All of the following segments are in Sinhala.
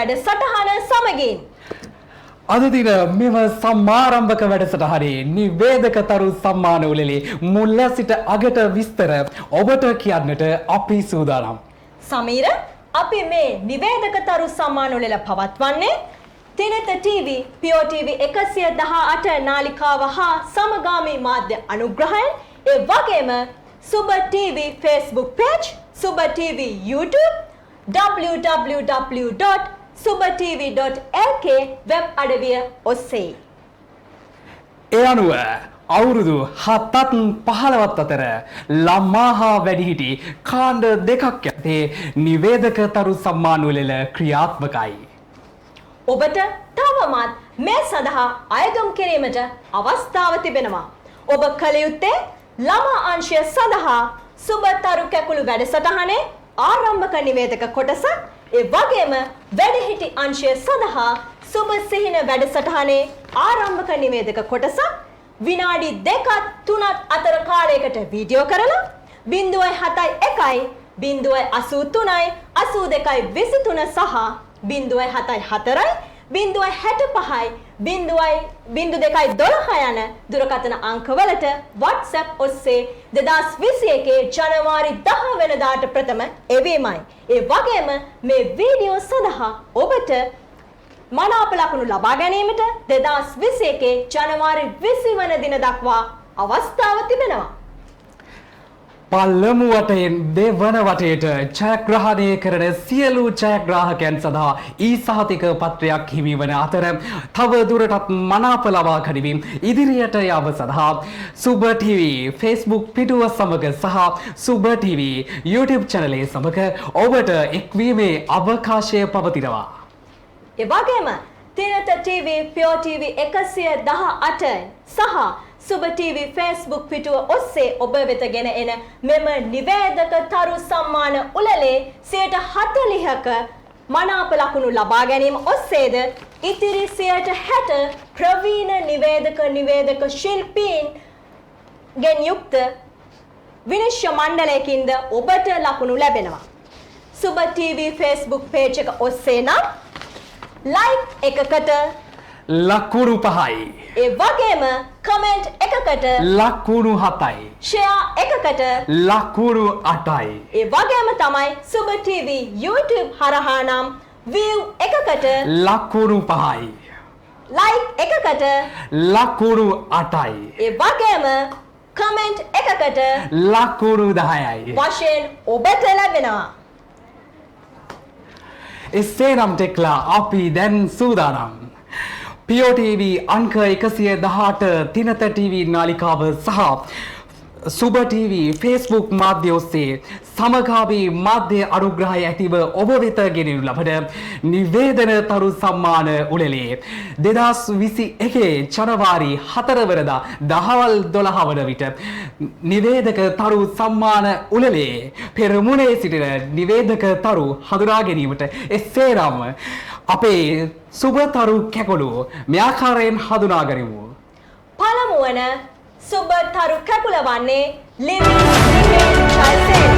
වැඩසටහන සමගින් අද දින මෙම සමාරම්භක වැඩසටහනේ නිවේදකතරු සම්මාන උළෙලේ මුල සිට අගට විස්තර ඔබට කියන්නට අපි සූදානම්. සමීර, අපි මේ නිවේදකතරු සම්මාන උළෙල පවත්වන්නේ තිනත TV, POTV 118 නාලිකාව හා සමගාමී මාධ්‍ය අනුග්‍රහයෙන්, ඒ වගේම සුබ TV Facebook page, සුබ TV YouTube, www.subatv.lk වෙබ් අඩවිය ඔස්සේ. ඒ අනුව අවුරුදු 7-15 අතර ළමා හා වැඩිහිටි කාණ්ඩ දෙකක් යටතේ නිවේදකතරු සම්මාන උළෙල ක්‍රියාත්මකයි. ඔබට තවමත් මේ සඳහා අයදුම් කිරීමට අවස්ථාව තිබෙනවා. ඔබ කළ යුත්තේ ළමා අංශය සඳහා සුබතරු කැකුළු වැඩසටහනේ ආරම්භක නිවේදක කොටස, ඒ වගේම වැඩිහිටි අංශය සඳහා සුබ සිහින වැඩසටහනේ ආරම්භක නිවේදක කොටස විනාඩි 2-3 අතර කාලයකට වීඩියෝ කරලා 0.71 0.83 82.23 සහ 0.74 0.65 0.212 යන දුරකථන අංකවලට WhatsApp ඔස්සේ 2021 ජනවාරි 10 වෙනිදාට ප්‍රථම එවීමයි. ඒ වගේම මේ වීඩියෝ සඳහා ඔබට මනාප ලකුණු ලබා ගැනීමට 2021 ජනවාරි 20 වන දින දක්වා අවස්ථාව තිබෙනවා. පළමු වටයෙන් දෙවන වටයට ජයග්‍රහණය කරන සියලු ජයග්‍රාහකයන් සඳහා සහතික පත්‍රයක් හිමි වන අතර තව දුරටත් මනාප ලබා ගැනීම ඉදිරියට යාම සඳහා සුබ TV Facebook පිටුව සමග සහ සුබ TV YouTube චැනලයේ සමග ඔබට එක්වීමේ අවකාශය පවතිනවා. ඒ වගේම තිනත TV, POTV 118 සහ සුබ TV Facebook පිටුව ඔස්සේ ඔබ වෙත ගෙන එන මෙම නිවේදක තරු සම්මාන උළෙලේ 40%ක මනාප ලකුණු ලබා ගැනීම ඔස්සේද ඉතිරි 60% ප්‍රවීණ නිවේදක ශිල්පීන් ගෙන් යුක්ත විනිශ්චය මණ්ඩලයකින්ද ඔබට ලකුණු ලැබෙනවා. සුබ TV Facebook page එක ඔස්සේ නම් like එකකට ලකුණු 5යි. ඒ වගේම කමෙන්ට් එකකට ලකුණු 7යි. ෂෙයා එකකට ලකුණු 8යි. ඒ වගේම තමයි සුබ TV YouTube හරහා නම් view එකකට ලකුණු 5යි. like එකකට ලකුණු 8යි. ඒ වගේම කමෙන්ට් එකකට ලකුණු 10යි. වශයෙන් ඔබට ලැබෙනවා. එසේනම් ටෙක්ලා අපි දැන් සූදානම්. POTV අංක 118 තිනත TV නාලිකාව සහ සුබ TV Facebook මාධ්‍ය ඔස්සේ සමගාමී මාධ්‍ය අනුග්‍රහය ඇතිව ඔබ වෙත ගෙනෙනු ලබන නිවේදන තරු සම්මාන උළෙලේ 2021 ජනවාරි 4 වෙනිදා දහවල් 12 වන විට නිවේදක තරු සම්මාන උළෙලේ පෙරමුණේ සිටින නිවේදක තරු හඳුනා ගැනීමට එසේනම් අපේ සුබතරු කැකුළු මේ ආකාරයෙන් හඳුනා ගනිමු. පළමු වන සුබතරු කැකුළ වන්නේ ලිවි චල්සෙන්.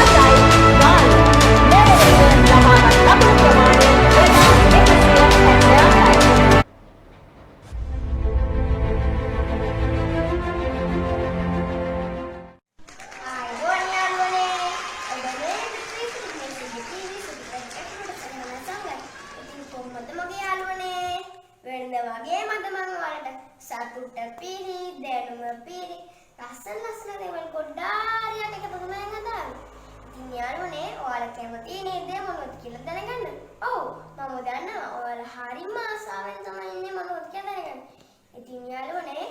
අතයි ගාන නිවේදක ලබාගත් ලකුණු ප්‍රමාණය 2178යි. සතුට පිරි දැනුම පිරි ලස්සන දේවල් ගොඩාරියක් එකතු කරගෙන හදාගන්න. ඉතින් යාළුවනේ ඔයාලා කැමති නේද මොනවද කියලා දැනගන්න? ඔව් මම දන්නවා ඔයාලා හරිම ආසාවෙන් තමයි ඉන්නේ මොනවද කියලා දැනගන්න. ඉතින් යාළුවනේ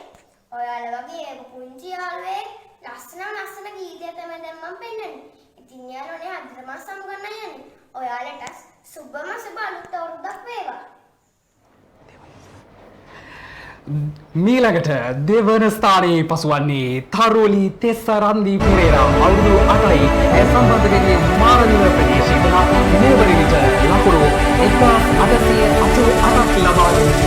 ඔයාලා වගේ පුංචි යාළුවෙක් ලස්සන ගීතයක් තමයි දැන් මම පෙන්නන්නේ. ඉතින් යාළුවනේ අදට මම සමුගන්න යන්නේ. ඔයාලට සුබම සුබ අලුත් අවුරුද්දක් වේවා. මීළඟට දෙවන ස්ථානයේ පසුවන්නේ තරුලි තෙස්සරන්දි පෙරේරා අවුරුදු 8යි. ඒ සම්බන්ධ වෙන්නේ මාරනිව ප්‍රදේශයේ වන මෙවර විට ලකුණු 1888ක් ලබා දුන්නා.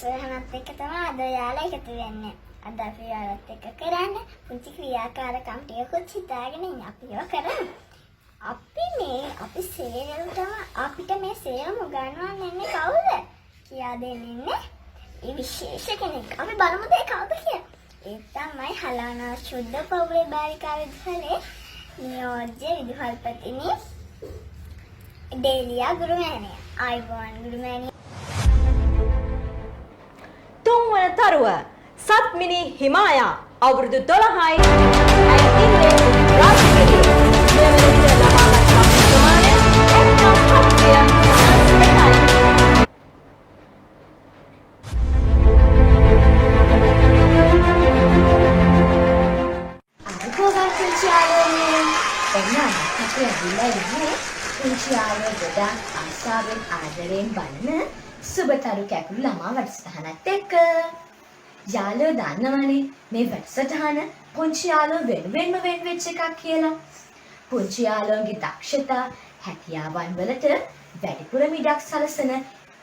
වැඩසටහනත් එක්ක තමයි අද යාලා එකතු වෙන්නේ. අද අපි යාලත් එක්ක කරන්න පුංචි ක්‍රියාකාරකම් ටිකකුත් හිතාගෙන ඉන්නේ. අපි ඒවා කරමු. අපි සේරම අපිට මේ සේරම උගන්වන්න ඉන්නේ කවුද? කියා දෙන්නේ ඒ විශේෂ කෙනෙක්. අපි බලමු ඒ කවුද කියලා. ඒ තමයි හලානා ශුද්ධ පවුලේ බාලිකා විදුහලේ නියෝජ්‍ය විදුහල්පතිනි ඩේලියා ගුරුමෑණිය. ආයිබෝන් ගුරුමෑණිය. තුන්වන තරුව සත්මිනි හිමායා අවුරුදු 12යි. ඇයි රාජ්‍යයේ මෙවැනි ළමාගත් ප්‍රමාණය 1700 ආසාවෙන් ආදරයෙන් බලන සුබතරු කැකුළු ළමා වැඩසටහනත් එක්ක යාළුවෝ දන්නවනේ මේ වැඩසටහන පුංචි යාළුවෝ වෙනුවෙන්ම වෙන් වෙච්ච එකක් කියලා. පුංචි යාළුවන්ගේ දක්ෂතා හැකියාවන් වලට වැඩිපුර මිඩක් සලසන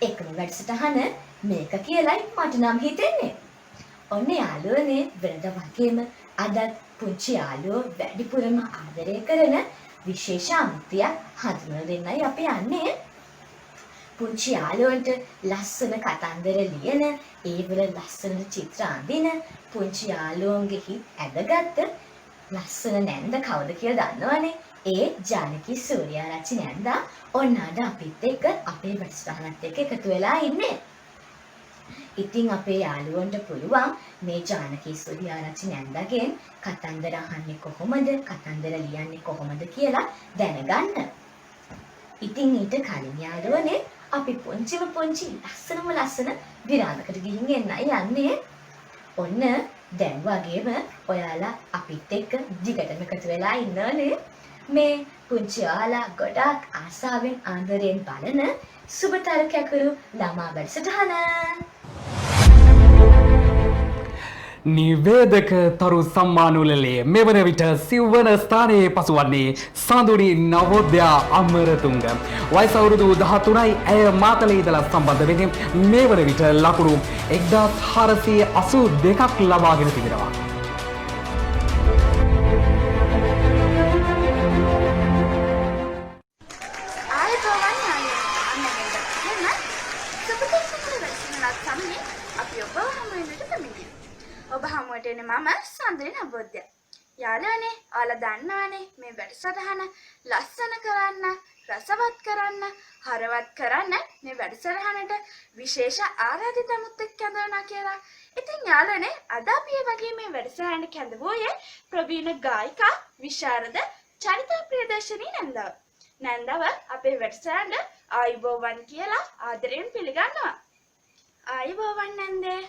එකම වැඩසටහන මේක කියලයි මට නම් හිතෙන්නේ. ඔන්න යාළුවනේ වෙනද වගේම අදත් පුංචි යාළුවෝ වැඩිපුරම ආදරය කරන විශේෂ අමුත්තියක් හඳුන්වලා දෙන්නයි අපි යන්නේ. පුංචි යාළුවන්ට ලස්සන කතන්දර ලියන, ඒවල ලස්සන චිත්‍ර අඳින, පුංචි යාළුවන්ගේ හිත් ඇදගත්ත ලස්සන නැන්ද කවුද කියලා දන්නවනේ? ඒ ජානකී සූර්යාරච්චි නැන්දා ඔන්න අද අපිත් එක්ක අපේ වැඩසටහනත් එක්ක එකතු වෙලා ඉන්නේ. ඉතින් අපේ යාළුවන්ට පුළුවන් මේ ජානකී සූර්යාරච්චි නැන්දාගෙන් කතන්දර අහන්නේ කොහොමද, කතන්දර ලියන්නේ කොහොමද කියලා දැනගන්න. ඉතින් ඊට කලින් යාළුවනේ අපි පුංචි ලස්සන විරාමකට ගිහින් එන්නයි යන්නේ. ඔන්න දැන් වගේම ඔයාලා අපිත් එක්ක දිගටම එකතු වෙලා ඉන්නවනේ. මේ පුංචි යාලා ගොඩාක් ආසාවෙන් ආදරයෙන් බලන සුබතරු කැකුළු ළමා වැඩසටහන. නිවේදක තරු සම්මානුලලේ මෙවන විට සිව්වන ස්ථානයේ පසුවන්නේ සඳුනි නවෝදයා අමරතුංග. වයස අවුරුදු 13යි. ඇය මාතලේ ඉඳලා සම්බන්ධ වෙන්නේ මෙවන විට ලකුණු 1482ක් ලබාගෙන තිබෙනවා. ඔබ හමුවට එන්නේ මම සඳුනි නවෝදයා. යාළුවනේ, ඔයාලා දන්නවනේ මේ වැඩසටහන ලස්සන කරන්න, රසවත් කරන්න, හරවත් කරන්න මේ වැඩසටහනට විශේෂ ආරාධිත මුත්තෙක් කැඳවනවා කියලා. ඉතින් යාළුවනේ, අද අපි මේ වගේ මේ වැඩසටහනට කැඳවුවේ ප්‍රවීණ ගායිකා විශාරද චරිතා ප්‍රියදර්ශනී නැන්දාව. නැන්දාව අපේ වැඩසටහනට ආයිබෝවන් කියලා ආදරයෙන් පිළිගන්නවා. ආයිබෝවන් නැන්දේ.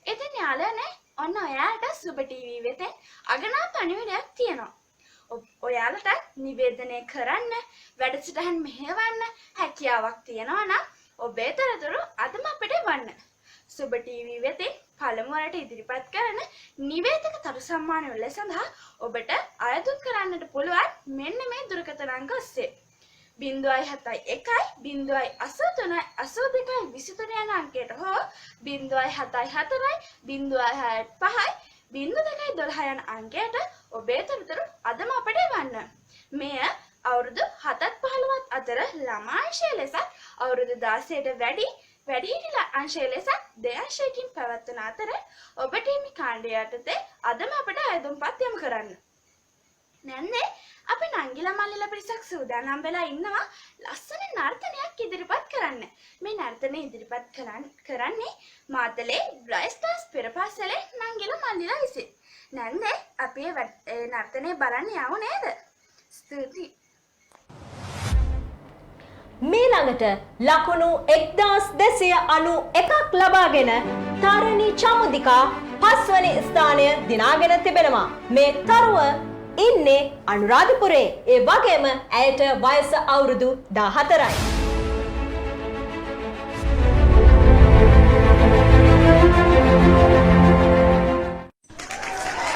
ඉතින් යාළුවනේ, ඔන්න ඔයාලට සුබ ටීවී වෙතෙන් අගනා පණිවිඩයක් තියෙනවා. ඔයාලට නිවේදනය කරන්න, වැඩසටහන් මෙහෙවන්න හැකියාවක් තියෙනවා නම් ඔබේ තොරතුරු අදම අපිට වන්න. සුබ ටීවී වෙතෙන් පළමුවරට ඉදිරිපත් කරන නිවේදක තරු සම්මානවල සඳහා ඔබට අයදුම් කරන්නට පුළුවන් මෙන්න මේ දුරකථන අංක ඔස්සේ. 071 083 82 23 යන අංකයට හෝ 074 065 0212 යන අංකයට ඔබේ තොරතුරු අදම අපට එවන්න. මෙය අවුරුදු 7-15 අතර ළමා අංශය ලෙසත් අවුරුදු 16ට වැඩිහිටි අංශය ලෙසත් දෙඅංශයකින් පැවැත්වෙන අතර ඔබට හිමි කාණ්ඩය යටතේ අදම අපට අයදුම්පත් යොමු කරන්න. නැන්දේ, අපි නංගිලා මල්ලිලා පිරිසක් සූදානම් වෙලා ඉන්නවා ලස්සන නර්තනයක් ඉදිරිපත් කරන්න. මේ නර්තනය ඉදිරිපත් කරන්නේ මාතලේ බ්‍රයිට් ස්ටාර්ස් පෙරපාසලේ නංගිලා මල්ලිලා විසින්. නැන්දේ, අපි ඒ නර්තනය බලන්න යමු නේද? ස්තුතියි. මීළඟට ලකුණු 1291ක් ලබාගෙන තරණී චමුදිකා 5 වෙනි ස්ථානය දිනාගෙන තිබෙනවා. මේ තරුව ඉන්නේ අනුරාධපුරේ. ඒ වගේම ඇයට වයස අවුරුදු 14යි.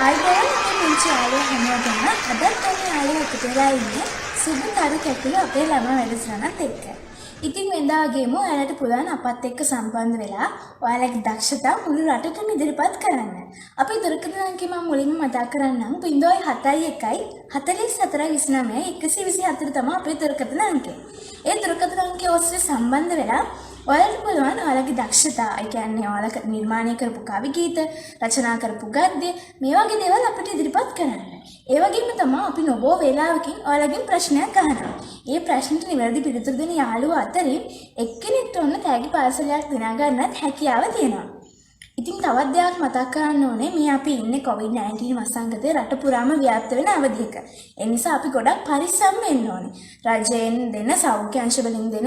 ආයිබෝන් පුංචි යාළුවෝ හැමෝටම අදත් මේ යාළුවෝ එකතු වෙලා ඉන්නේ සුබතරු කැකුළු අපේ ළමා වැඩසටහනත් එක්ක. ඉතින් වෙනදා වගේම ඔයාලට පුළුවන් අපත් එක්ක සම්බන්ධ වෙලා ඔයාලගේ දක්ෂතා මුළු රටටම ඉදිරිපත් කරන්න. අපි දුරකථන අංකය මම මුලින්ම මතක් කරන්නම් 071 44 29 124 තමයි අපේ දුරකථන අංකය. ඒ දුරකථන අංකය ඔස්සේ සම්බන්ධ වෙලා ඔයාලට පුළුවන් ඔයාලගේ දක්ෂතා, ඒ කියන්නේ ඔයාලා නිර්මාණය කරපු කවි ගීත, රචනා කරපු ගද්‍ය මේ වගේ දේවල් අපිට ඉදිරිපත් කරන්න. ඒ වගේම තමයි අපි නොබෝ වේලාවකින් ඔයාලගෙන් ප්‍රශ්නයක් අහනවා. ඒ ප්‍රශ්නට නිවැරදි පිළිතුරු දෙන යාළුවෝ අතරින් එක්කෙනෙක්ට ඔන්න තෑගි පාර්සලයක් දිනා ගන්නත් හැකියාව තියෙනවා. ඉතින් තවත් දෙයක් මතක් කරන්න ඕනේ, මේ අපි ඉන්නේ COVID-19 වසංගතේ රට පුරාම ව්‍යාප්ත වෙන අවධියක. ඒ නිසා අපි ගොඩක් පරිස්සම් වෙන්න ඕනේ. රජයෙන් දෙන සෞඛ්‍ය අංශ වලින් දෙන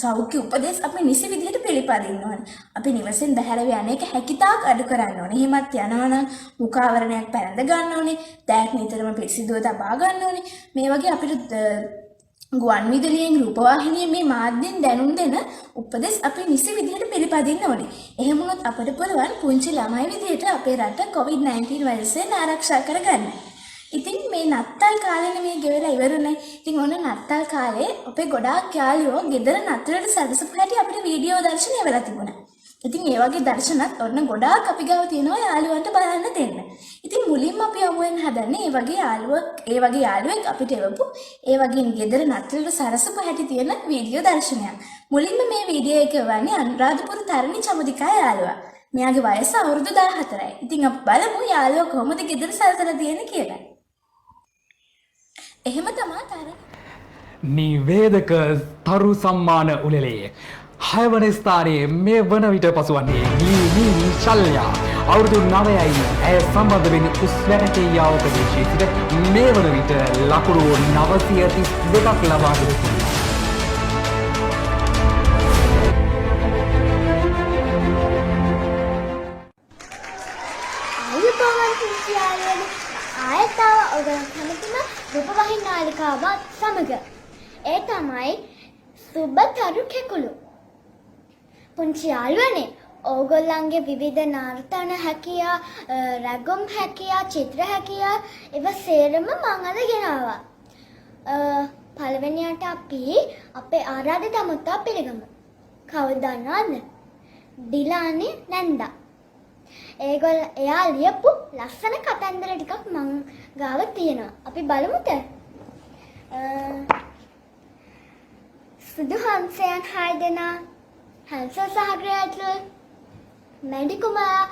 සෞඛ්‍ය උපදෙස් අපි නිසි විදිහට පිළිපදින්න ඕනේ. අපි නිවසෙන් බැහැර යන එක හැකියතාක් අඩු කරන්න ඕනේ. එහෙමත් යනවා නම් මුඛාවරණයක් පැළඳ ගන්න ඕනේ. දෑත් නිතරම පිරිසිදුව තබා ගන්න ඕනේ. මේ වගේ අපිට ගුවන් විදුලියෙන් රූපවාහිනියෙන් මේ මාධ්‍යෙන් දැනුම් දෙන උපදෙස් අපි නිසි විදිහට පිළිපදින්න ඕනේ. එහෙම වුණොත් අපිට පුළුවන් පුංචි ළමයි විදිහට අපේ රට COVID-19 වෛරසයෙන් ආරක්ෂා කරගන්න. ඉතින් මේ නත්තල් කාලේ මේ ගෙවලා ඉවරුනේ. ඉතින් ඔන්න නත්තල් කාලේ අපේ ගොඩාක් යාළුවෝ ගෙදර නත්තලට සැලසපු හැටි අපිට වීඩියෝ දර්ශන එවලා තිබුණා. ඉතින් ඒ වගේ දර්ශනත් ඔන්න ගොඩාක් අපි ගාව තියෙනවා යාළුවන්ට බලන්න දෙන්න. ඉතින් මුලින්ම අපි යමු වෙන හදන්නේ ඒ වගේ යාළුවෙක් අපිට එවපු ඒ වගේ ගෙදර නත්තලට සරසපු හැටි තියෙන වීඩියෝ දර්ශනයක්. මුලින්ම මේ වීඩියෝ එක එවන්නේ අනුරාධපුර තරණි චමුදිකා යාළුවා. මෙයාගේ වයස අවුරුදු 14යි. ඉතින් අපි බලමු යාළුවා කොහොමද ගෙදර සරසලා තියෙන්නේ කියලා. එහෙම තමයි තරණි. නිවේදක තරු සම්මාන උළෙලේ 6 වන ස්ථානයේ මේ වන විට පසුවන්නේ නී ශල්‍යා. අවුරුදු 9යි. ඇය සම්බන්ධ වෙන්නේ උස්වැටකේයාව ප්‍රදේශයේ සිට මේ වන විට ලකුණු 932ක් ලබාගෙන සිටිනවා. ආයතාව ඔයගොල්ලෝ කැමතිම රූපවාහිනී නාලිකාවත් සමග ඒ තමයි සුබතරු කෙකුළු. පුංචි යාළුවනේ, ඕගොල්ලන්ගේ විවිධ නර්තන හැකියා, රැගුම් හැකියා, චිත්‍ර හැකියා ඒවා සේරම මම අද ගෙනාවා. පළවෙනියට අපි අපේ ආරාධිත අමුත්තා පිළිගමු. කවුද දන්නවද? ඩිලානි නැන්දා. එයා ලියපු ලස්සන කතන්දර ටිකක් මං ගාව තියෙනවා. අපි බලමුද? සුදු හංසයන් 6 දෙනා, හංස සහ ග්‍රේටල්, මැඩි කුමාරයා,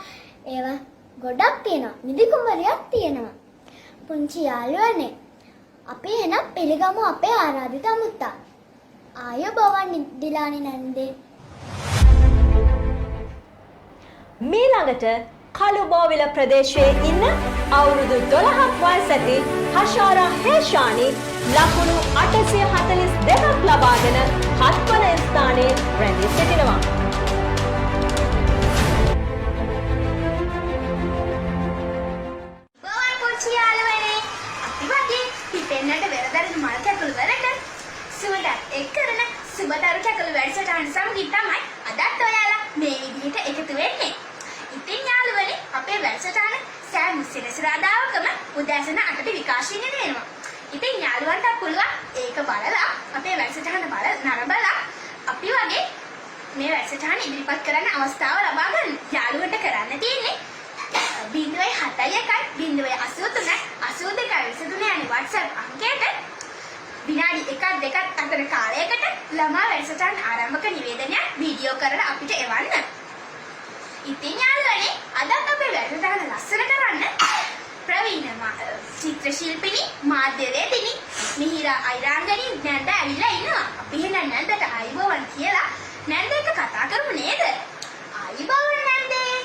ඒවා ගොඩක් තියෙනවා. නිදි කුමාරියක් තියෙනවා. පුංචි යාළුවනේ, අපි එහෙනම් පිළිගමු අපේ ආරාධිත අමුත්තා. ආයුබෝවන් ඩිලානි නැන්දේ. මීළඟට කළුබෝවිල ප්‍රදේශයේ ඉන්න අවුරුදු 12ක් වයස ඇති හෂාරා හේෂානි ලකුණු 842ක් ලබාගෙන 7 වන ස්ථානයේ රැඳී සිටිනවා. බෝවන් පුංචි යාළුවනේ, අපි වගේ පිපෙන්නට වෙරදරින් මල් කැකුළු වලට සුවඳක් එක් කරන සුබතරු කැකුළු වැඩසටහන සමගින් තමයි අදත් ඔයාලා මේ විදිහට එකතු වෙන්නේ. ඉතින් යාළුවනේ, අපේ වැඩසටහන සෑම සෙනසුරාදාකම උදෑසන 8ට විකාශනය වෙනවා. ඉතින් යාළුවන්ට පුළුවන් ඒක බලලා අපේ වැඩසටහන නරඹලා අපි වගේ මේ වැඩසටහන ඉදිරිපත් කරන්න අවස්ථාව ලබා ගන්න. යාළුවන්ට කරන්න තියෙන්නේ 071 083 82 23 යන WhatsApp අංකයට විනාඩි 1-2 අතර කාලයකට ළමා වැඩසටහන ආරම්භක නිවේදනයක් වීඩියෝ කරලා අපිට එවන්න. ඉතින් යාළුවනේ, අදත් අපේ වැඩසටහන ලස්සන කරන්න ප්‍රවීණ චිත්‍ර ශිල්පිනී, මාධ්‍යවේදිනී මිහිරා අයිරාංගනී නැන්ද ඇවිල්ලා ඉන්නවා. අපි එහෙනම් නැන්දට ආයුබෝවන් කියලා නැන්ද එක්ක කතා කරමු නේද? ආයුබෝවන් නැන්දේ.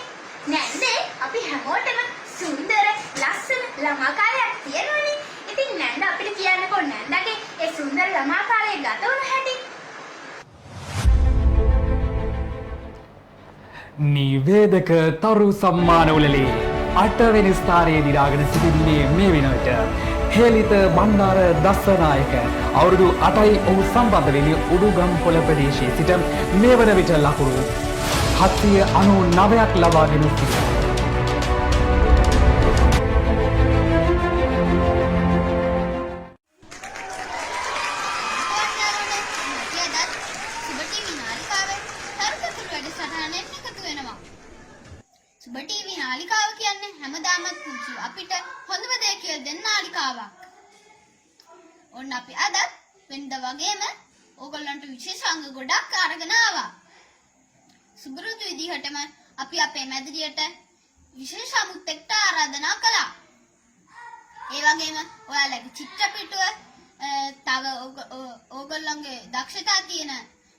නැන්දේ, අපි හැමෝටම සුන්දර ලස්සන ළමා කාලයක් තියෙනවනේ. ඉතින් නැන්ද අපිට කියන්නකෝ නැන්දගේ ඒ සුන්දර ළමා කාලය ගත වුණ හැටි. නිවේදක තරු සම්මාන උළෙලේ 8 වෙනි ස්ථානයේ දිරාගෙන සිටින්නේ මේ වෙනකොට හේලිත බණ්ඩාර දස්සනායක. අවුරුදු 8යි ඔහු සම්බන්ධ වෙන්නේ උඩුගම්පොළ ප්‍රදේශයේ සිට මේ වන විට ලකුණු 799ක් ලබාගෙන සිටිනවා. ඔන්න අපි අද වෙනද වගේම ඕගොල්ලන්ට විශේෂ අංග ගොඩක් අරගෙන ආවා. සුබරුදු විදිහටම අපි අපේ මැදිරියට විශේෂ අමුත්තෙක්ට ආරාධනා කළා. ඒ වගේම ඔයාලගේ චිත්‍රපිටුව තව ඕගොල්ලන්ගේ දක්ෂතා තියෙන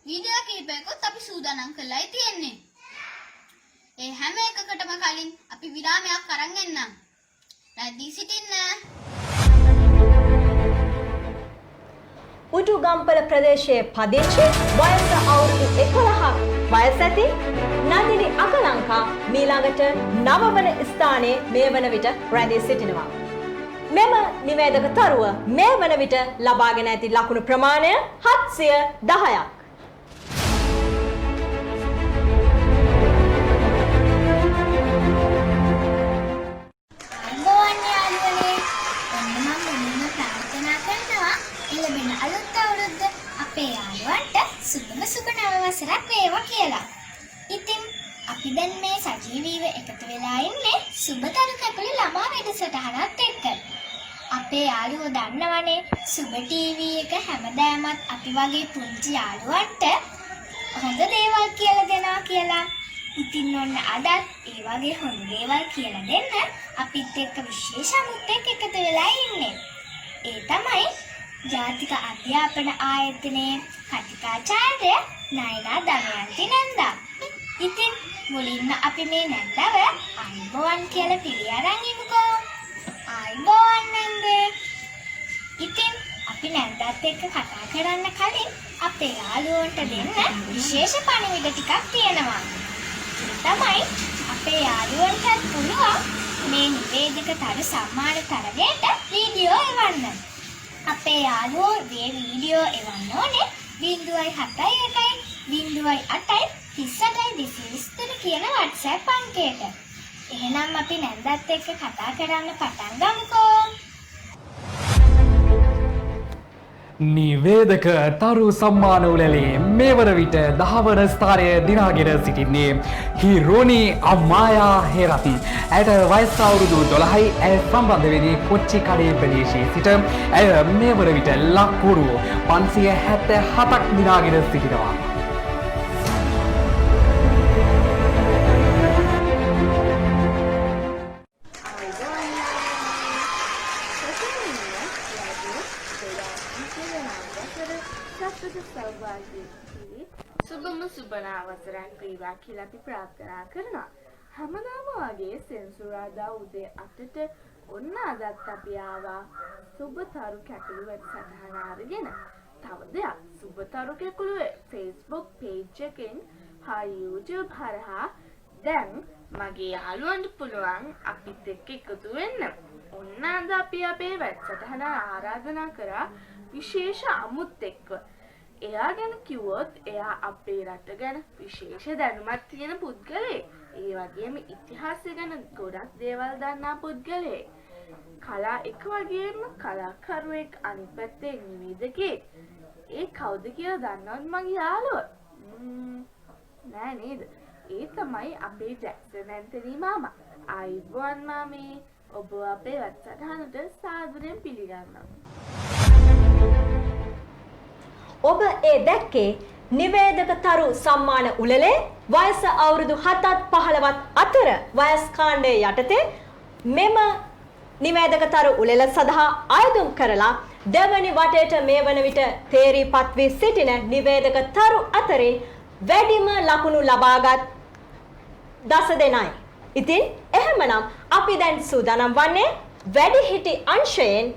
වීඩියෝ කීපයක්වත් අපි සූදානම් කරලායි තියෙන්නේ. ඒ හැම එකකටම කලින් අපි විරාමයක් අරන් එන්නම්. රැඳී සිටින්න. උඩුගම්පල ප්‍රදේශයේ පදිංචි වයස අවුරුදු 11ක් වයස ඇති නන්දිනි අකලංකා මීළඟට 9 වන ස්ථානයේ මේ වන විට රැඳී සිටිනවා. මෙම නිවේදක තරුව මේ වන විට ලබාගෙන ඇති ලකුණු ප්‍රමාණය 710ක්. සුබම සුබ නව වසරක් වේවා කියලා. ඉතින් අපි දැන් මේ සජීවීව එකතු වෙලා ඉන්නේ සුබතරු කැකුළු ළමා වැඩසටහනත් එක්ක. අපේ යාළුවෝ දන්නවනේ සුබ ටීවී එක හැමදාමත් අපි වගේ පුංචි යාළුවන්ට හොඳ දේවල් කියලා දෙනවා කියලා. ඉතින් ඔන්න අදත් ඒ වගේ හොඳ දේවල් කියලා දෙන්න අපිත් එක්ක විශේෂ අමුත්තෙක් එකතු වෙලා ඉන්නේ. ඒ තමයි ජාතික අධ්‍යාපන ආයතනයේ කතිකාචාර්ය නයනා දමයන්ති නන්දා. ඉතින් මුලින්ම අපි මේ නන්දව අයිබෝවන් කියලා පිළි අරන් ඉමුකෝ. අයිබෝවන් නන්දේ. ඉතින් අපි නන්දත් එක්ක කතා කරන්න කලින් අපේ යාළුවන්ට දෙන්න විශේෂ පණිවිඩ ටිකක් තියෙනවා. තමයි අපේ යාළුවන්ට පුළුවන් මේ නිවේදක තරු සම්මාන තරගයට වීඩියෝ එවන්න. අපේ යාළුවෝ මේ වීඩියෝ එවන්න ඕනේ 0.71 0.8 38 223 කියන WhatsApp අංකයට. එහෙනම් අපි නැන්දත් එක්ක කතා කරන්න පටන් ගමුකෝ. නිවේදක තරු සම්මාන උළෙලේ මේ වන විට 10 වන ස්ථානය දිනාගෙන සිටින්නේ හිරෝනි අම්මායා හේරත්. ඇයට වයස අවුරුදු 12යි. ඇය සම්බන්ධ වෙන්නේ කොච්චි කඩේ ප්‍රදේශයේ සිට. ඇය මේ වන විට ලකුණු 577ක් දිනාගෙන සිටිනවා. සුබම සුබන අවසරක් වේවා කියලා අපි ප්‍රාර්ථනා කරනවා. හැමදාම වගේ සෙන්සුරාදා උදේ 8ට ඔන්න අදත් අපි ආවා සුබතරු කැකුළු වැඩසටහන අරගෙන. තව දෙයක් සුබතරු කැකුළුවේ Facebook page එකෙන් හා YouTube හරහා දැන් මගේ යාළුවන්ට පුළුවන් අපිත් එක්ක එකතු වෙන්න. ඔන්න අද අපි අපේ වැඩසටහන ආරාධනා කරා විශේෂ අමුත් එක්ක. එයා ගැන කිව්වොත් එයා අපේ රට ගැන විශේෂ දැනුමක් තියෙන පුද්ගලයෙක්. ඒ වගේම ඉතිහාසය ගැන ගොඩක් දේවල් දන්නා පුද්ගලයෙක්. කලා එක වගේම කලාකරුවෙක් අනිත් පැත්තේ නිවේදකයෙක්. ඒ කවුද කියලා දන්නවද මගේ යාළුවෝ? නෑ නේද? ඒ තමයි අපේ ජැක්සන් ඇන්තනි මාමා. ආයිබෝන් මාමේ. ඔබ අපේ වැඩසටහනට සාදරයෙන් පිළිගන්නවා. ඔබ ඒ දැක්කේ නිවේදක තරු සම්මාන උළෙලේ වයස අවුරුදු 7ත් 15ත් අතර වයස් කාණ්ඩයේ යටතේ මෙම නිවේදක තරු උළෙල සඳහා ආයුධම් කරලා දෙවැනි වටේට මේ වන විට තේරීපත් වී සිටින නිවේදක තරු අතරින් වැඩිම ලකුණු ලබාගත් 10 දෙනයි. ඉතින් එහෙමනම් අපි දැන් සූදානම් වන්නේ වැඩිහිටි අංශයෙන්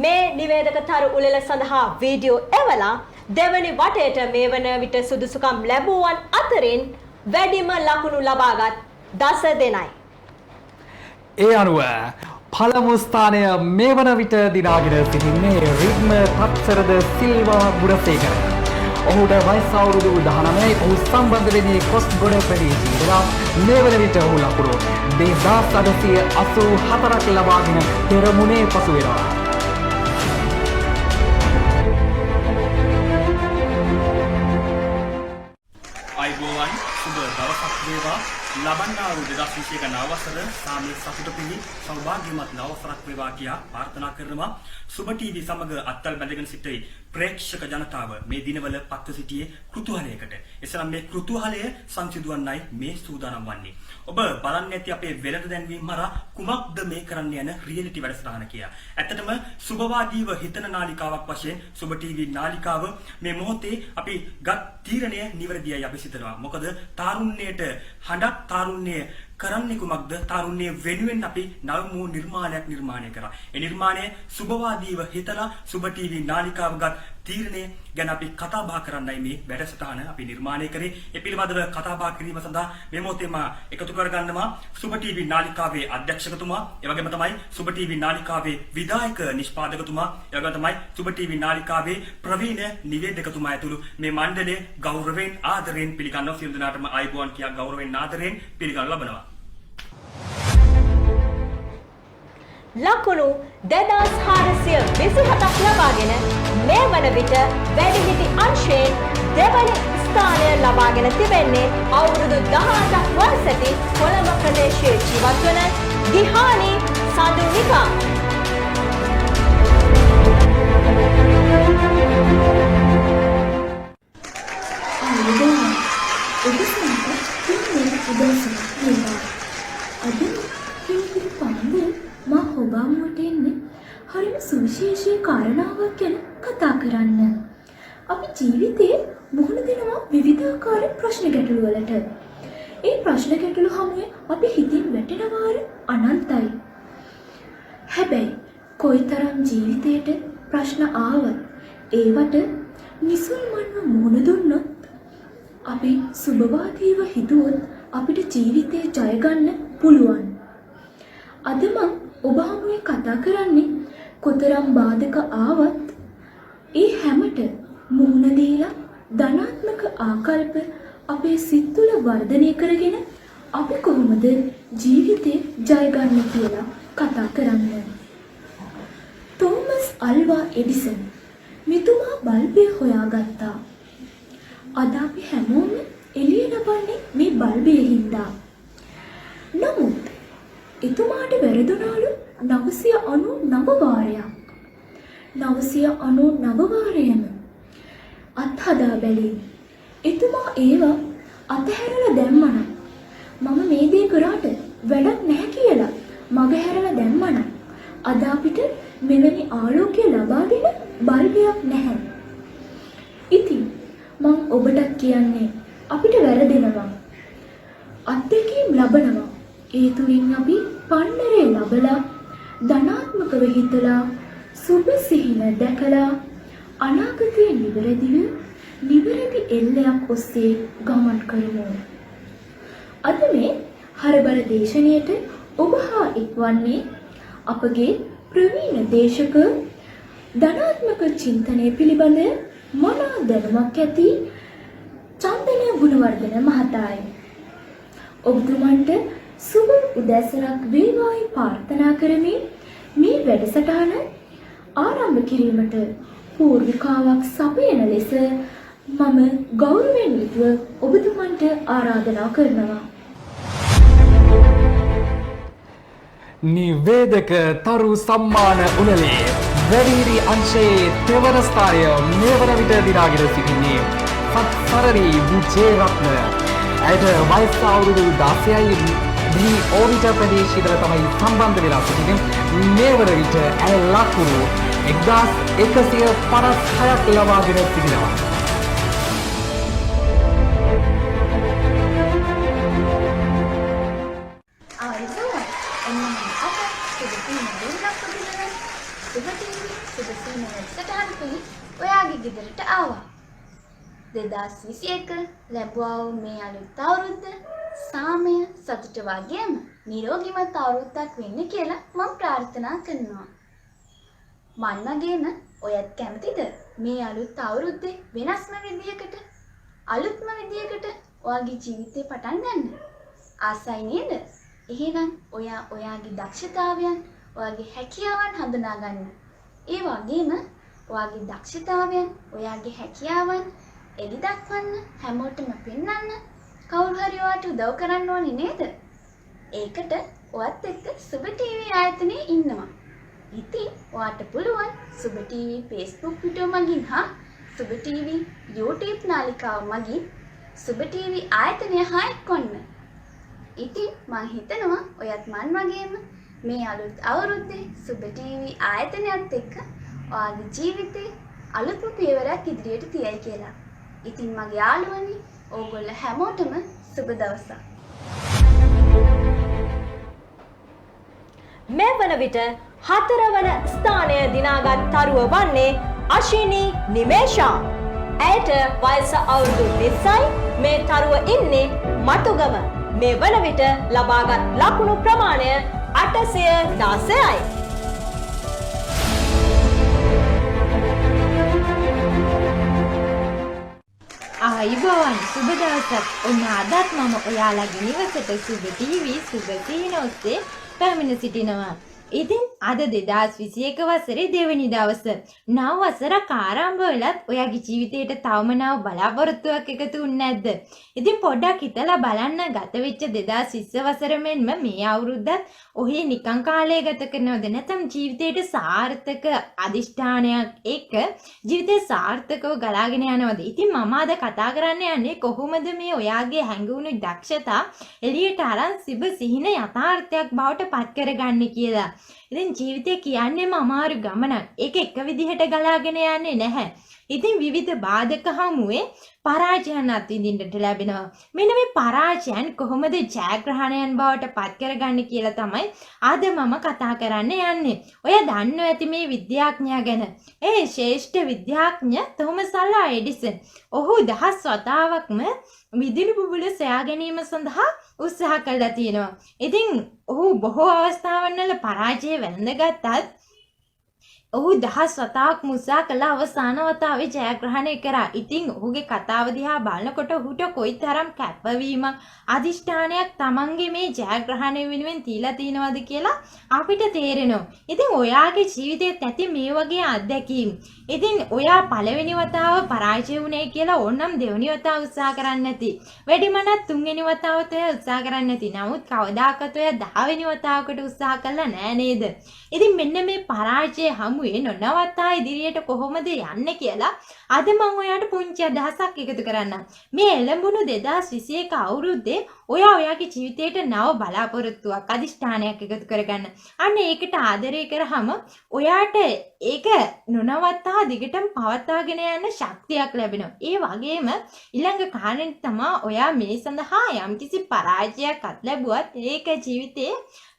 මේ නිවේදක තරු උළෙල සඳහා වීඩියෝ එවලා දෙවැනි වටේට මේ වන විට සුදුසුකම් ලැබුවන් අතරින් වැඩිම ලකුණු ලබාගත් 10 දෙනයි. ඒ අනුව පළමු ස්ථානය මේ වන විට දිනාගෙන සිටින්නේ රිද්ම තත්සරද සිල්වා බුරසේකර. ඔහුට වයස අවුරුදු 19යි. ඔහු සම්බන්ධ වෙන්නේ කොස්ගොඩ ප්‍රදේශයේ ඉඳලා මේ වන විට ඔහු ලකුණු 2884ක් ලබාගෙන පෙරමුණේ පසු වෙනවා. අයිබෝවන් සුබ දවසක් වේවා ලබන්නා වූ 2021 නව වසර සාමයේ සතුට පිණි සෞභාග්‍යමත් නව වසරක් වේවා කියා ප්‍රාර්ථනා කරනවා. සුබ ටීවී සමග අත්වල බැඳගෙන සිටි ප්‍රේක්ෂක ජනතාව මේ දිනවල පත්ව සිටියේ කෘතුහලයකට. එසනම් මේ කෘතුහලය සංසිඳුවන්නයි මේ සූදානම් වන්නේ. ඔබ බලන්න ඇති අපේ වෙළඳ දැන්වීම හරහා කුමක්ද මේ කරන්න යන රියැලිටි වැඩසටහන කියලා. ඇත්තටම සුබවාදීව හිතන නාලිකාවක් වශයෙන් සුබ ටීවී නාලිකාව මේ මොහොතේ අපි ගත් තීරණය නිවැරදියයි අපි සිතනවා. මොකද තාරුණ්‍යයට හඬක් තාරුණ්‍ය කරන්නේ කුමක්ද? තාරුණ්‍ය වෙනුවෙන් අපි නව නිර්මාණයක් නිර්මාණය කරා. ඒ නිර්මාණය සුබවාදීව හිතලා සුබ ටීවී නාලිකාව ගත් තීරණය ගැන අපි කතා බහ කරන්නයි මේ වැඩසටහන අපි නිර්මාණය කරේ. ඒ පිළිබඳව කතා බහ කිරීම සඳහා මේ මොහොතේ මා එකතු කරගන්නවා සුබ ටීවී නාලිකාවේ අධ්‍යක්ෂකතුමා, ඒ වගේම තමයි සුබ ටීවී නාලිකාවේ විධායක නිෂ්පාදකතුමා, ඒ වගේම තමයි සුබ ටීවී නාලිකාවේ ප්‍රවීණ නිවේදකතුමා ඇතුළු මේ මණ්ඩලය ගෞරවයෙන් ආදරයෙන් පිළිගන්නවා. සියලු දෙනාටම ආයුබෝවන් කියා ගෞරවයෙන් ආදරයෙන් පිළිගනු ලබනවා. ලකුණු 2427ක් ලබාගෙන මේ වන විට වැඩිහිටි අංශයෙන් දෙවැනි ස්ථානය ලබාගෙන තිබෙන්නේ අවුරුදු 18ක් වයසට කොළඹ ප්‍රදේශයේ ජීවත් වන ගිහානි සඳුනිකා. හරිම සුවිශේෂී කාරණාවක් ගැන කතා කරන්න. අපි ජීවිතේ මුහුණ දෙනවා විවිධාකාර ප්‍රශ්න ගැටළු වලට. ඒ ප්‍රශ්න ගැටළු හැමෝම අපි හිතින් වැටෙන වාර අනන්තයි. හැබැයි කොයිතරම් ජීවිතේට ප්‍රශ්න ආවත් ඒවට නිසල්මන්ව මුහුණ දුන්නොත් අපි සුබවාදීව හිතුවොත් අපිට ජීවිතේ ජය ගන්න පුළුවන්. අද මම ඔබ හමුවේ කතා කරන්නේ කොතරම් බාධක ආවත් ඒ හැමට මුහුණ දීලා ධනාත්මක ආකල්ප අපේ සිත් තුළ වර්ධනය කරගෙන අපි කොහොමද ජීවිතේ ජය ගන්න කියලා කතා කරන්න. තෝමස් අල්වා එඩිසන් මෙතුමා බල්බය හොයාගත්තා. අද අපි හැමෝම එළිය ලබන්නේ මේ බල්බයේ හින්දා. නමුත් එතුමාට වැරදුනාලු 999 වාරයක්. 999 වාරයම අත්හදා බැලී එතුමා ඒවා අතහැරලා දැම්මනම් මම මේ දේ කරාට වැඩක් නැහැ කියලා මග හැරලා දැම්මනම් අද අපිට මෙවැනි ආලෝකය ලබා දෙන බල්බයක් නැහැ. ඉතින් මම ඔබට කියන්නේ අපිට වැරදෙනවා. අත්දැකීම් ලබනවා. ඒ තුලින් අපි පන්නරේ ලබලා ධනාත්මකව හිතලා සුබ සිහින දැකලා අනාගතයේ නිවැරදි එල්ලයක් ඔස්සේ ගමන් කරමු. අද මේ හරබර දේශනයට ඔබ හා එක්වන්නේ අපගේ ප්‍රවීණ දේශක ධනාත්මක චින්තනය පිළිබඳ මනා දැනුමක් ඇති චන්දන ගුණවර්ධන මහතායි. ඔබතුමන්ට සුබ උදැසනක් වේවායි ප්‍රාර්ථනා කරමින් මේ වැඩසටහන ආරම්භ කිරීමට පූර්විකාවක් සපයන ලෙස මම ගෞරවයෙන් යුතුව ඔබතුමන්ට ආරාධනා කරනවා. නිවේදක තරු සම්මාන උළෙලේ වැඩිහිටි අංශයේ තෙවන ස්ථානය මෙවර විට දිනාගෙන සිටින්නේ සත්සරණී විජේරත්න. ඇයට වයස අවුරුදු 16යි. දී ඕවිට ප්‍රදේශයේදී තමයි සම්බන්ධ වෙලා සිටින්නේ. මෙවර විට ඇය ලකුණු 1156ක් ලබාගෙන සිටිනවා. ඔයාගේ ගෙදරට ආවා. 2021 ලැබුවා වූ මේ අලුත් අවුරුද්ද සාමය සතුට වගේම නිරෝගීමත් අවුරුද්දක් වෙන්න කියලා මම ප්‍රාර්ථනා කරනවා. මන් වගේම ඔයත් කැමතිද මේ අලුත් අවුරුද්දේ වෙනස්ම විදියකට අලුත්ම විදියකට ඔයාගේ ජීවිතේ පටන් ගන්න? ආසයි නේද? එහෙනම් ඔයා ඔයාගේ දක්ෂතාවයන්, ඔයාගේ හැකියාවන් හඳුනා ගන්න. ඒ වගේම ඔයාගේ දක්ෂතාවයන්, ඔයාගේ හැකියාවන් එලි දක්වන්න, හැමෝටම පෙන්වන්න කවුරු හරි ඔයාට උදව් කරන්න ඕනේ නේද? ඒකට ඔයත් එක්ක සුබ ටීවී ආයතනයේ ඉන්නවා. ඉතින් ඔයාට පුළුවන් සුබ ටීවී Facebook වීඩියෝ මගින් හා සුබ ටීවී YouTube නාලිකාව මගින් සුබ ටීවී ආයතනය හා එක්වන්න. ඉතින් මම හිතනවා ඔයත් මන් වගේම මේ අලුත් අවුරුද්දේ සුබ ටීවී ආයතනයත් එක්ක ඔයාගේ ජීවිතේ අලුත්ම පියවරක් ඉදිරියට තියයි කියලා. ඉතින් මගේ යාළුවනි ඕගොල්ලෝ හැමෝටම සුබ දවසක්. මේ වන විට 4 වන ස්ථානය දිනාගත් තරුව වන්නේ අශිනී නිමේෂා. ඇයට වයස අවුරුදු 20යි. මේ තරුව ඉන්නේ මටුගම. මේ වන විට ලබාගත් ලකුණු ප්‍රමාණය 816යි. ආයුබෝවන් සුබ දවසක්. ඔන්න අදත් මම ඔයාලගේ නිවසට සුබ ටීවී සුබ සීන ඔස්සේ පැමිණ සිටිනවා. ඉතින් අද 2021 වසරේ දෙවැනි දවස. නව වසරක් ආරම්භ වෙලත් ඔයාගේ ජීවිතේට තවම නව බලාපොරොත්තුවක් එකතු වුනේ නැද්ද? ඉතින් පොඩ්ඩක් හිතලා බලන්න ගත වෙච්ච 2020 වසර මෙන්ම මේ අවුරුද්දත් ඔහේ නිකං කාලය ගත කරනවද නැත්නම් ජීවිතේට සාර්ථක අදිෂ්ඨානයක් එක්ක ජීවිතේ සාර්ථකව ගලාගෙන යනවද? ඉතින් මම අද කතා කරන්න යන්නේ කොහොමද මේ ඔයාගේ හැඟුණු දක්ෂතා එළියට අරන් සිබ සිහින යථාර්ථයක් බවට පත් කරගන්නේ කියලා. ඉතින් ජීවිතය කියන්නේම අමාරු ගමනක්. ඒක එක විදිහට ගලාගෙන යන්නේ නැහැ. ඉතින් විවිධ බාධක හමුවේ පරාජයන් අත්විඳින්නට ලැබෙනවා. මෙන්න මේ පරාජයන් කොහොමද ජයග්‍රහණයන් බවට පත් කරගන්නේ කියලා තමයි අද මම කතා කරන්න යන්නේ. ඔය දන්නව ඇති මේ විද්‍යාඥයා ගැන. ඒ ශ්‍රේෂ්ඨ විද්‍යාඥ තෝමස් අල්වා එඩිසන්. ඔහු දහස් වතාවක්ම විදුලි බුබුල සොයා ගැනීම සඳහා උත්සාහ කළා තියෙනවා. ඉතින් ඔහු බොහෝ අවස්ථාවන් වල පරාජය වැළඳගත්තත් ඔහු දහස් වතාවක් මුසා කළ අවසාන වතාවේ ජයග්‍රහණය කරා. ඉතින් ඔහුගේ කතාව දිහා බලනකොට ඔහුට කොයිතරම් කැපවීමක් අදිෂ්ඨානයක් තමන්ගේ මේ ජයග්‍රහණය වෙනුවෙන් තියලා තියෙනවද කියලා අපිට තේරෙනවා. ඉතින් ඔයාගේ ජීවිතේත් ඇති මේ වගේ අත්දැකීම්. ඉතින් ඔයා පළවෙනි වතාව පරාජය වුණේ කියලා ඕනනම් දෙවෙනි වතාව උත්සාහ කරන්නේ නැති. වැඩිමනත් තුන්වෙනි වතාවට ඔයා උත්සාහ කරන්නේ නැති. නමුත් කවදාකවත් ඔයා 10 වෙනි වතාවකට උත්සාහ කළා නෑ නේද? ඉතින් මෙන්න මේ පරාජය හමුවේ නොනවතා ඉදිරියට කොහොමද යන්නේ කියලා අද මම ඔයාට පුංචි අදහසක් එකතු කරන්නම්. මේ එළඹුණු 2021 අවුරුද්දේ ඔයා ඔයාගේ ජීවිතේට නව බලාපොරොත්තුවක් අදිෂ්ඨානයක් එකතු කරගන්න. අන්න ඒකට ආදරය කරාම ඔයාට ඒක නොනවතා දිගටම පවත්වාගෙන යන්න ශක්තියක් ලැබෙනවා. ඒ වගේම ඊළඟ කාරණේ තමයි ඔයා මේ සඳහා යම්කිසි පරාජයක් අත්ලැබුවත් ඒක ජීවිතේ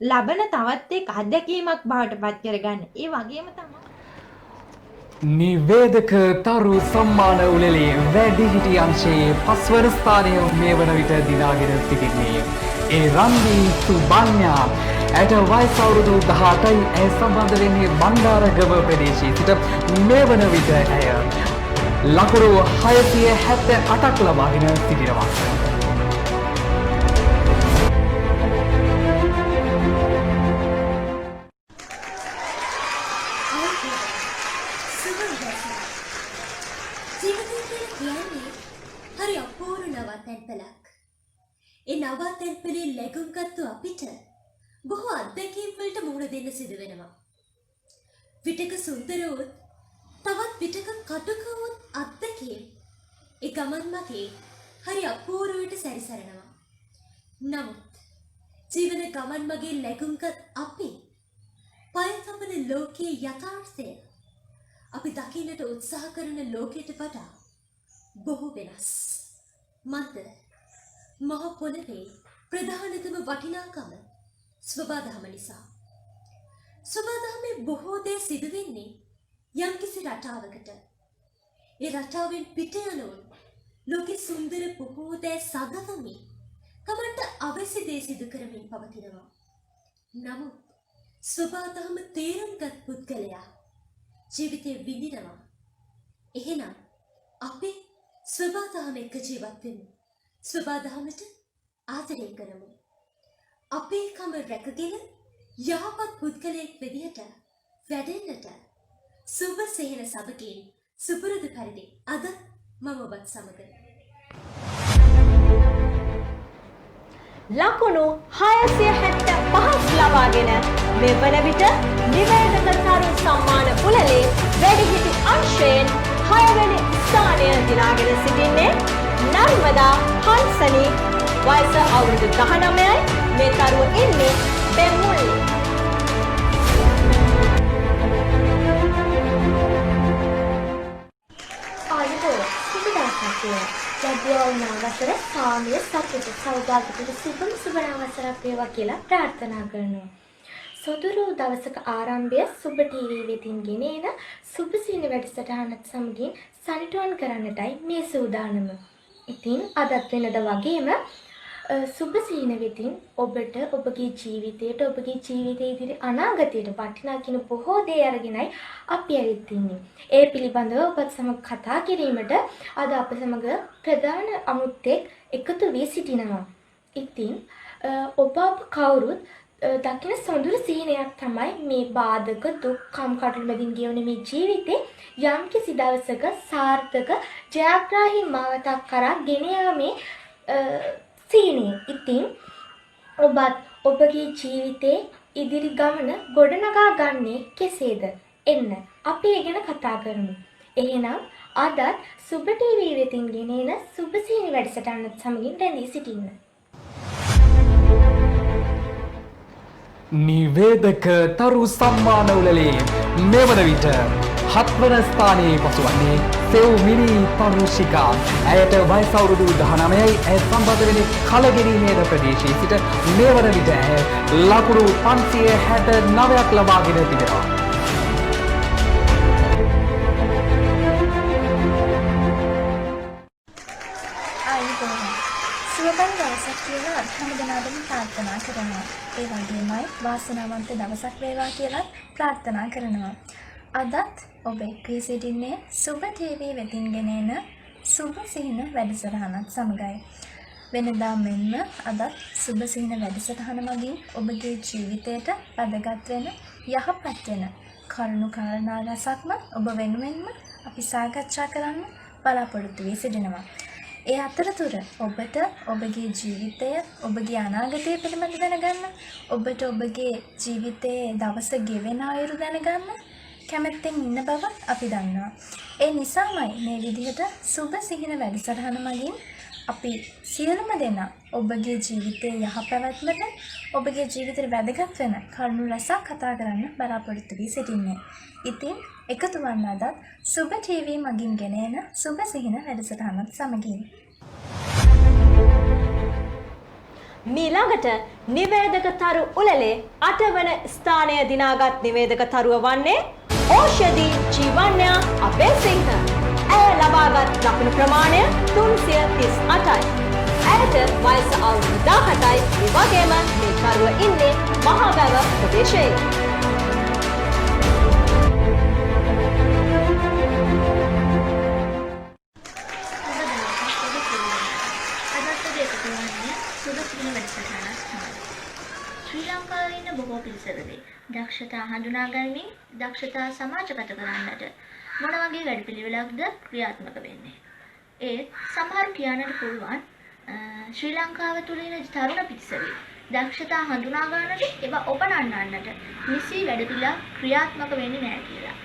ලබන තවත් එක් අත්දැකීමක් බවට පත් කරගන්න. ඒ වගේම තමයි නිවේදක තරු සම්මාන උළෙලේ වැඩිහිටි අංශයේ 5 වන ස්ථානය මේ වන විට දිනාගෙන සිටින්නේ. ඒ රන්වී සුබන්‍යා ඇයට වයස අවුරුදු 18යි. ඇය සම්බන්ධ වෙන්නේ බණ්ඩාරගම ප්‍රදේශයේ සිට මේ වන විට ඇය ලකුණු 678ක් ලබාගෙන සිටිනවා. හරි අපූර්ව නවතැන්පලක්. ඒ නවතැන්පලේ ලැබුම්ගත්තු අපිට බොහෝ අත්දැකීම් වලට මුහුණ දෙන්න සිදු වෙනවා. විටක සුන්දර වූත් තවත් විටක කටුක වූත් අත්දැකීම් ඒ ගමන් මගේ හරි අපූර්වවට සැරිසරනවා. නමුත් ජීවන ගමන් මගේ ලැබුම්ගත් අපි පය තබන ලෝකයේ යථාර්ථය අපි දකින්නට උත්සාහ කරන ලෝකයට වඩා බොහෝ වෙනස්. මන්ද මහ පොළවේ ප්‍රධානතම වටිනාකම ස්වභාදහම නිසා. ස්වභාදහමේ බොහෝ දේ සිදු වෙන්නේ යම්කිසි රටාවකට. ඒ රටාවෙන් පිට යනොත් ලෝකෙ සුන්දර බොහෝ දේ සගවමින් කමන්ට අවශ්‍ය දේ සිදු කරමින් පවතිනවා. නමුත් ස්වභාදහම තේරුම්ගත් පුද්ගලයා ජීවිතේ විඳිනවා. එහෙනම් අපි ස්වභාදහම එක්ක ජීවත් වෙමු. ස්වභාදහමට ආදරය කරමු. අපේ කම රැකගෙන යහපත් පුද්ගලයෙක් විදිහට වැඩෙන්නට සුබ සේන සබකින් සුපුරුදු පරිදි අද මම ඔබත් සමග ලකුණු 675ක් ලබාගෙන මේ වන විට නිවේදක තරු සම්මාන උළෙලේ වැඩිහිටි අංශයෙන් 6 වෙනි ස්ථානය දිනාගෙන සිටින්නේ නර්මදා හංසනි. වයස අවුරුදු 19යි. මේ තරුව ඉන්නේ බෙම්මුල්ලේ. ලැබුවා වුණා වසර සාමය සතුට සෞභාග්‍යයට සුබම සුබ නවසරක් වේවා කියලා ප්‍රාර්ථනා කරනවා. සොඳුරු දවසක ආරම්භය සුබ ටීවී වෙතින් ගෙනෙන සුබ සිහින වැඩසටහනත් සමගින් සනිටුවන් කරන්නටයි මේ සූදානම. ඉතින් අදත් වෙනද වගේම සුබ සිහින වෙතින් ඔබට ඔබගේ ජීවිතයට ඔබගේ ජීවිතයේ ඉදිරි අනාගතයට වටිනා කියන බොහෝ දේ අරගෙනයි අපි ඇවිත් ඉන්නේ. ඒ පිළිබඳව ඔබත් සමග කතා කිරීමට අද අප සමග ප්‍රධාන අමුත්තෙක් එකතු වී සිටිනවා. ඉතින් ඔබ කවුරුත් දකින සොඳුරු සිහිනයක් තමයි මේ බාධක දුක් කම්කටොළු මැදින් ගෙවන මේ ජීවිතේ යම්කිසි දවසක සාර්ථක ජයග්‍රාහී මාවතක් කරා ගෙන යාමේ සිහිනය. ඉතින් ඔබත් ඔබගේ ජීවිතේ ඉදිරි ගමන ගොඩනගා ගන්නේ කෙසේද? එන්න අපි ඒ ගැන කතා කරමු. එහෙනම් අදත් සුබ ටීවී වෙතින් ගෙනෙන සුබ සිහින වැඩසටහනත් සමගින් රැඳී සිටින්න. නිවේදක තරු සම්මාන උළෙලේ මෙවන විට 7 වන ස්ථානයේ පසුවන්නේ සෙව්මිනි තරුෂිකා. ඇයට වයස අවුරුදු 19යි. ඇය සම්බන්ධ වෙන්නේ කලගෙරීමේ ප්‍රදේශයේ සිට මෙවන විට ඇය ලකුණු 569ක් ලබාගෙන තිබෙනවා. සුවපත් දවසක් කියලා හැමදෙනාටම ප්‍රාර්ථනා කරනවා. ඒ වගේමයි වාසනාවන්ත දවසක් වේවා කියලා ප්‍රාර්ථනා කරනවා. අදත් ඔබ එක්ව සිටින්නේ සුබ ටීවී වෙතින් ගෙනෙන සුබ සිහින වැඩසටහනත් සමගයි. වෙනදා මෙන්ම අදත් සුබ සිහින වැඩසටහන මගින් ඔබගේ ජීවිතයට වැදගත් වෙන යහපත් වෙන කරුණු කාරණා රසක්ම ඔබ වෙනුවෙන්ම අපි සාකච්ඡා කරන්න බලාපොරොත්තු වී සිටිනවා. ඒ අතරතුර ඔබට ඔබගේ ජීවිතය ඔබගේ අනාගතය පිළිබඳ දැනගන්න, ඔබට ඔබගේ ජීවිතයේ දවස ගෙවෙන අයුරු දැනගන්න කැමැත්තෙන් ඉන්න බව අපි දන්නවා. ඒ නිසාමයි මේ විදිහට සුබ සිහින වැඩසටහන මගින් අපි සියලුම දෙනා ඔබගේ ජීවිතයේ යහපැවැත්මට ඔබගේ ජීවිතේ වැදගත් වෙන කරුණු රසක් කතා කරන්න බලාපොරොත්තු වී සිටින්නේ. ඉතින් එකතු වන්න අදත් සුබ ටීවී මගින් ගෙනෙන සුබ සිහින වැඩසටහනත් සමගින්. මීළඟට නිවේදක තරු උළෙලේ 8 වන ස්ථානය දිනාගත් නිවේදක තරුව වන්නේ ඕෂධි ජීවන්‍යා අපේසිංහ. ඇය ලබාගත් ලකුණු ප්‍රමාණය 338යි. ඇයට වයස අවුරුදු 17යි. ඒ වගේම මේ තරුව ඉන්නේ මහවැව ප්‍රදේශයේ. ශ්‍රී ලංකාවේ ඉන්න බොහෝ පිරිසකදී දක්ෂතා හඳුනා ගැනීම දක්ෂතා සමාජගත කරන්නට මොන වගේ වැඩපිළිවෙලක්ද ක්‍රියාත්මක වෙන්නේ? ඒත් සමහර කියන්නට පුළුවන් ශ්‍රී ලංකාව තුළ ඉන්න තරුණ පිරිසකදී දක්ෂතා හඳුනා ගන්නට ඒවා ඔපනන්නන්නට නිසි වැඩපිළිවෙලක් ක්‍රියාත්මක වෙන්නේ නැහැ කියලා.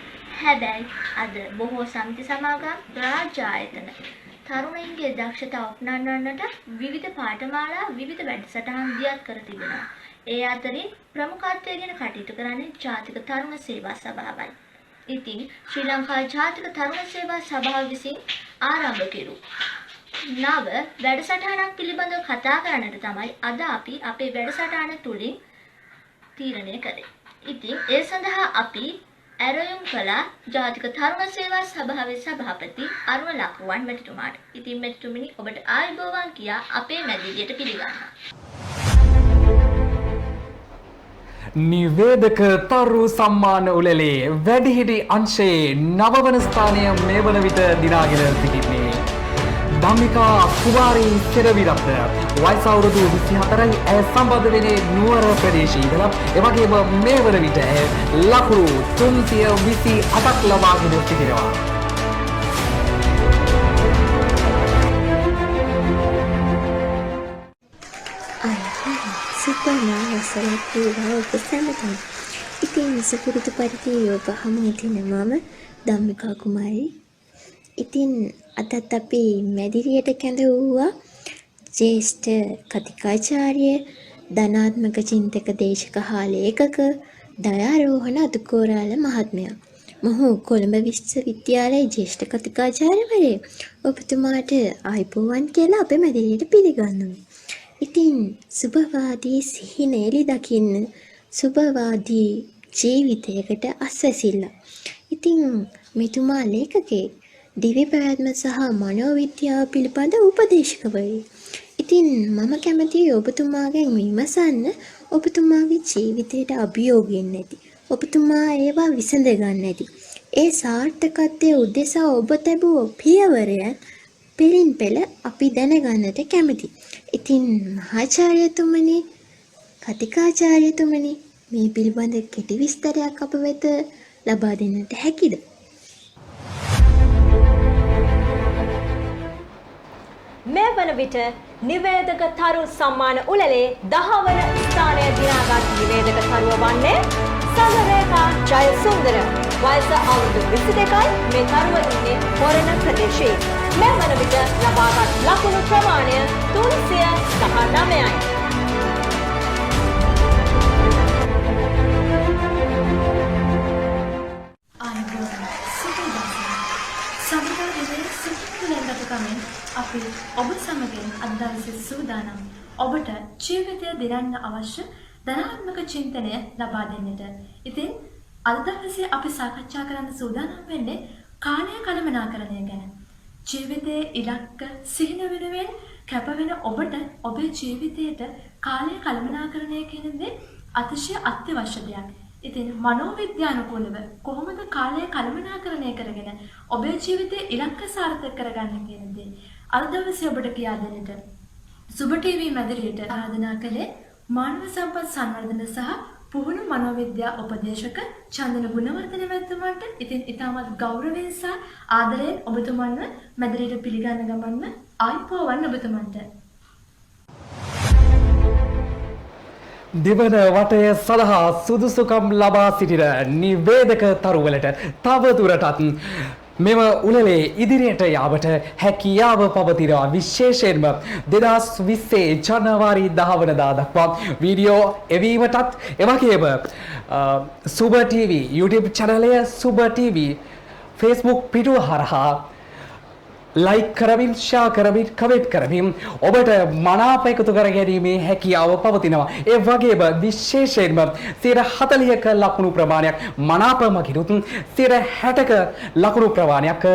හැබැයි අද බොහෝ සමිති සමාගම් රාජ්‍ය ආයතන තරුණයින්ගේ දක්ෂතා ඔපනන්නන්නට විවිධ පාඨමාලා විවිධ වැඩසටහන් දියත් කර තිබෙනවා. ඒ අතරින් ප්‍රමුඛත්වයෙන් කටයුතු කරන්නේ ජාතික තරුණ සේවා සභාවයි. ඉතින් ශ්‍රී ලංකා ජාතික තරුණ සේවා සභාව විසින් ආරම්භ කෙරු නව වැඩසටහනක් පිළිබඳව කතා කරන්නට තමයි අද අපි අපේ වැඩසටහන තුලින් තීරණය කළේ. ඉතින් ඒ සඳහා අපි ඇරයුම් කළ ජාතික තරුණ සේවා සභාවේ සභාපති අරුණ ලක්රුවන් මැතිතුමාට. ඉතින් මැතිතුමනි ඔබට ආයුබෝවන් කියා අපේ මැදිරියට පිළිගන්නවා. නිවේදක තරු සම්මාන උළෙලේ වැඩිහිටි අංශයේ 9 වන ස්ථානය මේ වන විට දිනාගෙන සිටින්නේ ධම්මිකා කුමාරී සෙරවිරත්න. වයස අවුරුදු 24යි. ඇය සම්බන්ධ වෙන්නේ නුවර ප්‍රදේශයේ ඉඳලා. ඒ වගේම මේ වන විට ඇය ලකුණු 328ක් ලබාගෙන සිටිනවා. සුපනා වසරක් වේවා ඔබ සැමටම. ඉතින් සුපුරුදු පරිදි ඔබ හමු දින මම ධම්මිකා කුමාරි. ඉතින් අදත් අපි මැදිරියට කැඳවුවා ජ්‍යෙෂ්ඨ කතිකාචාර්ය ධනාත්මක චින්තක දේශක හා ලේඛක දයාරෝහණ අතුකෝරාල මහත්මයා. මොහු කොළඹ විශ්වවිද්‍යාලයේ ජ්‍යෙෂ්ඨ කතිකාචාර්යවරයෙක්. ඔබතුමාට ආයිබෝවන් කියලා අපේ මැදිරියට පිළිගන්නවා. ඉතින් සුභවාදී සිහිනෙලි දකින්න සුභවාදී ජීවිතයකට අස්වැසිල්ල. ඉතින් මෙතුමා ලේඛකයෙක්, දිව්‍ය පැවැත්ම සහ මනෝවිද්‍යාව පිළිබඳ උපදේශකවරයෙක්. ඉතින් මම කැමතියි ඔබතුමාගෙන් විමසන්න ඔබතුමාගේ ජීවිතයට අභියෝගයෙන් නැති. ඔබතුමා ඒවා විසඳ ගන්න නැති. ඒ සාර්ථකත්වයේ උදෙසා ඔබ තැබූ පියවරයන් පෙරින් පෙළ අපි දැනගන්නට කැමති. ඉතින් මහාචාර්යතුමනි, කතිකාචාර්යතුමනි, මේ පිළිබඳ කෙටි විස්තරයක් අප වෙත ලබා දෙන්නට හැකිද? මේ වන විට නිවේදක තරු සම්මාන උළෙලේ 10 වන ස්ථානය දිනාගත් නිවේදක තරුව වන්නේ සගරේඛා ජයසුන්දර. වයස අවුරුදු 22යි. මේ තරුව ඉන්නේ හොරණ ප්‍රදේශයේ. මේ වන විට ලබාගත් ලකුණු ප්‍රමාණය 319යි. අපි ඔබ සමගින් අද දවසේ සූදානම් ඔබට ජීවිතය දිරන්න අවශ්‍ය ධනාත්මක චින්තනය ලබා දෙන්නට. ඉතින් අද දවසේ අපි සාකච්ඡා කරන්න සූදානම් වෙන්නේ කාලය කළමනාකරණය ගැන. ජීවිතයේ ඉලක්ක සිහින වෙනුවෙන් කැපවෙන ඔබට ඔබේ ජීවිතයට කාලය කළමනාකරණය කියන දේ අතිශය අත්‍යවශ්‍ය දෙයක්. ඉතින් මනෝවිද්‍යානුකූලව කොහොමද කාලය කළමනාකරණය කරගෙන ඔබේ ජීවිතයේ ඉලක්ක සාර්ථක කරගන්න කියන දේ අද දවසේ ඔබට කියා දෙන්නට සුබ ටීවී මැදිරියට ආරාධනා කළේ මානව සම්පත් සංවර්ධන සහ පුහුණු මනෝවිද්‍යා උපදේශක චන්දන ගුණවර්ධන මැතිතුමාට. ඉතින් ඉතාමත් ගෞරවයෙන් සහ ආදරයෙන් ඔබතුමන්ව මැදිරියට පිළිගන්න ගමන්ම ආයිබෝවන් ඔබතුමන්ට. දෙවන වටය සඳහා සුදුසුකම් ලබා සිටින නිවේදක තරුවලට තව දුරටත් මෙම උළෙලේ ඉදිරියට යාමට හැකියාව පවතිනවා. විශේෂයෙන්ම 2020 ජනවාරි 10 වනදා දක්වා වීඩියෝ එවීමටත් එවැගේම සුබ TV YouTube චැනලය සුබ TV Facebook පිටුව හරහා ලයික් කරමින්, ෂෙයා කරමින්, කමෙන්ට් කරමින් ඔබට මනාප එකතු කර ගැනීමේ හැකියාව පවතිනවා. ඒ වගේම විශේෂයෙන්ම 40ක ලකුණු ප්‍රමාණයක් මනාප මගිනුත් 60ක ලකුණු ප්‍රමාණයක්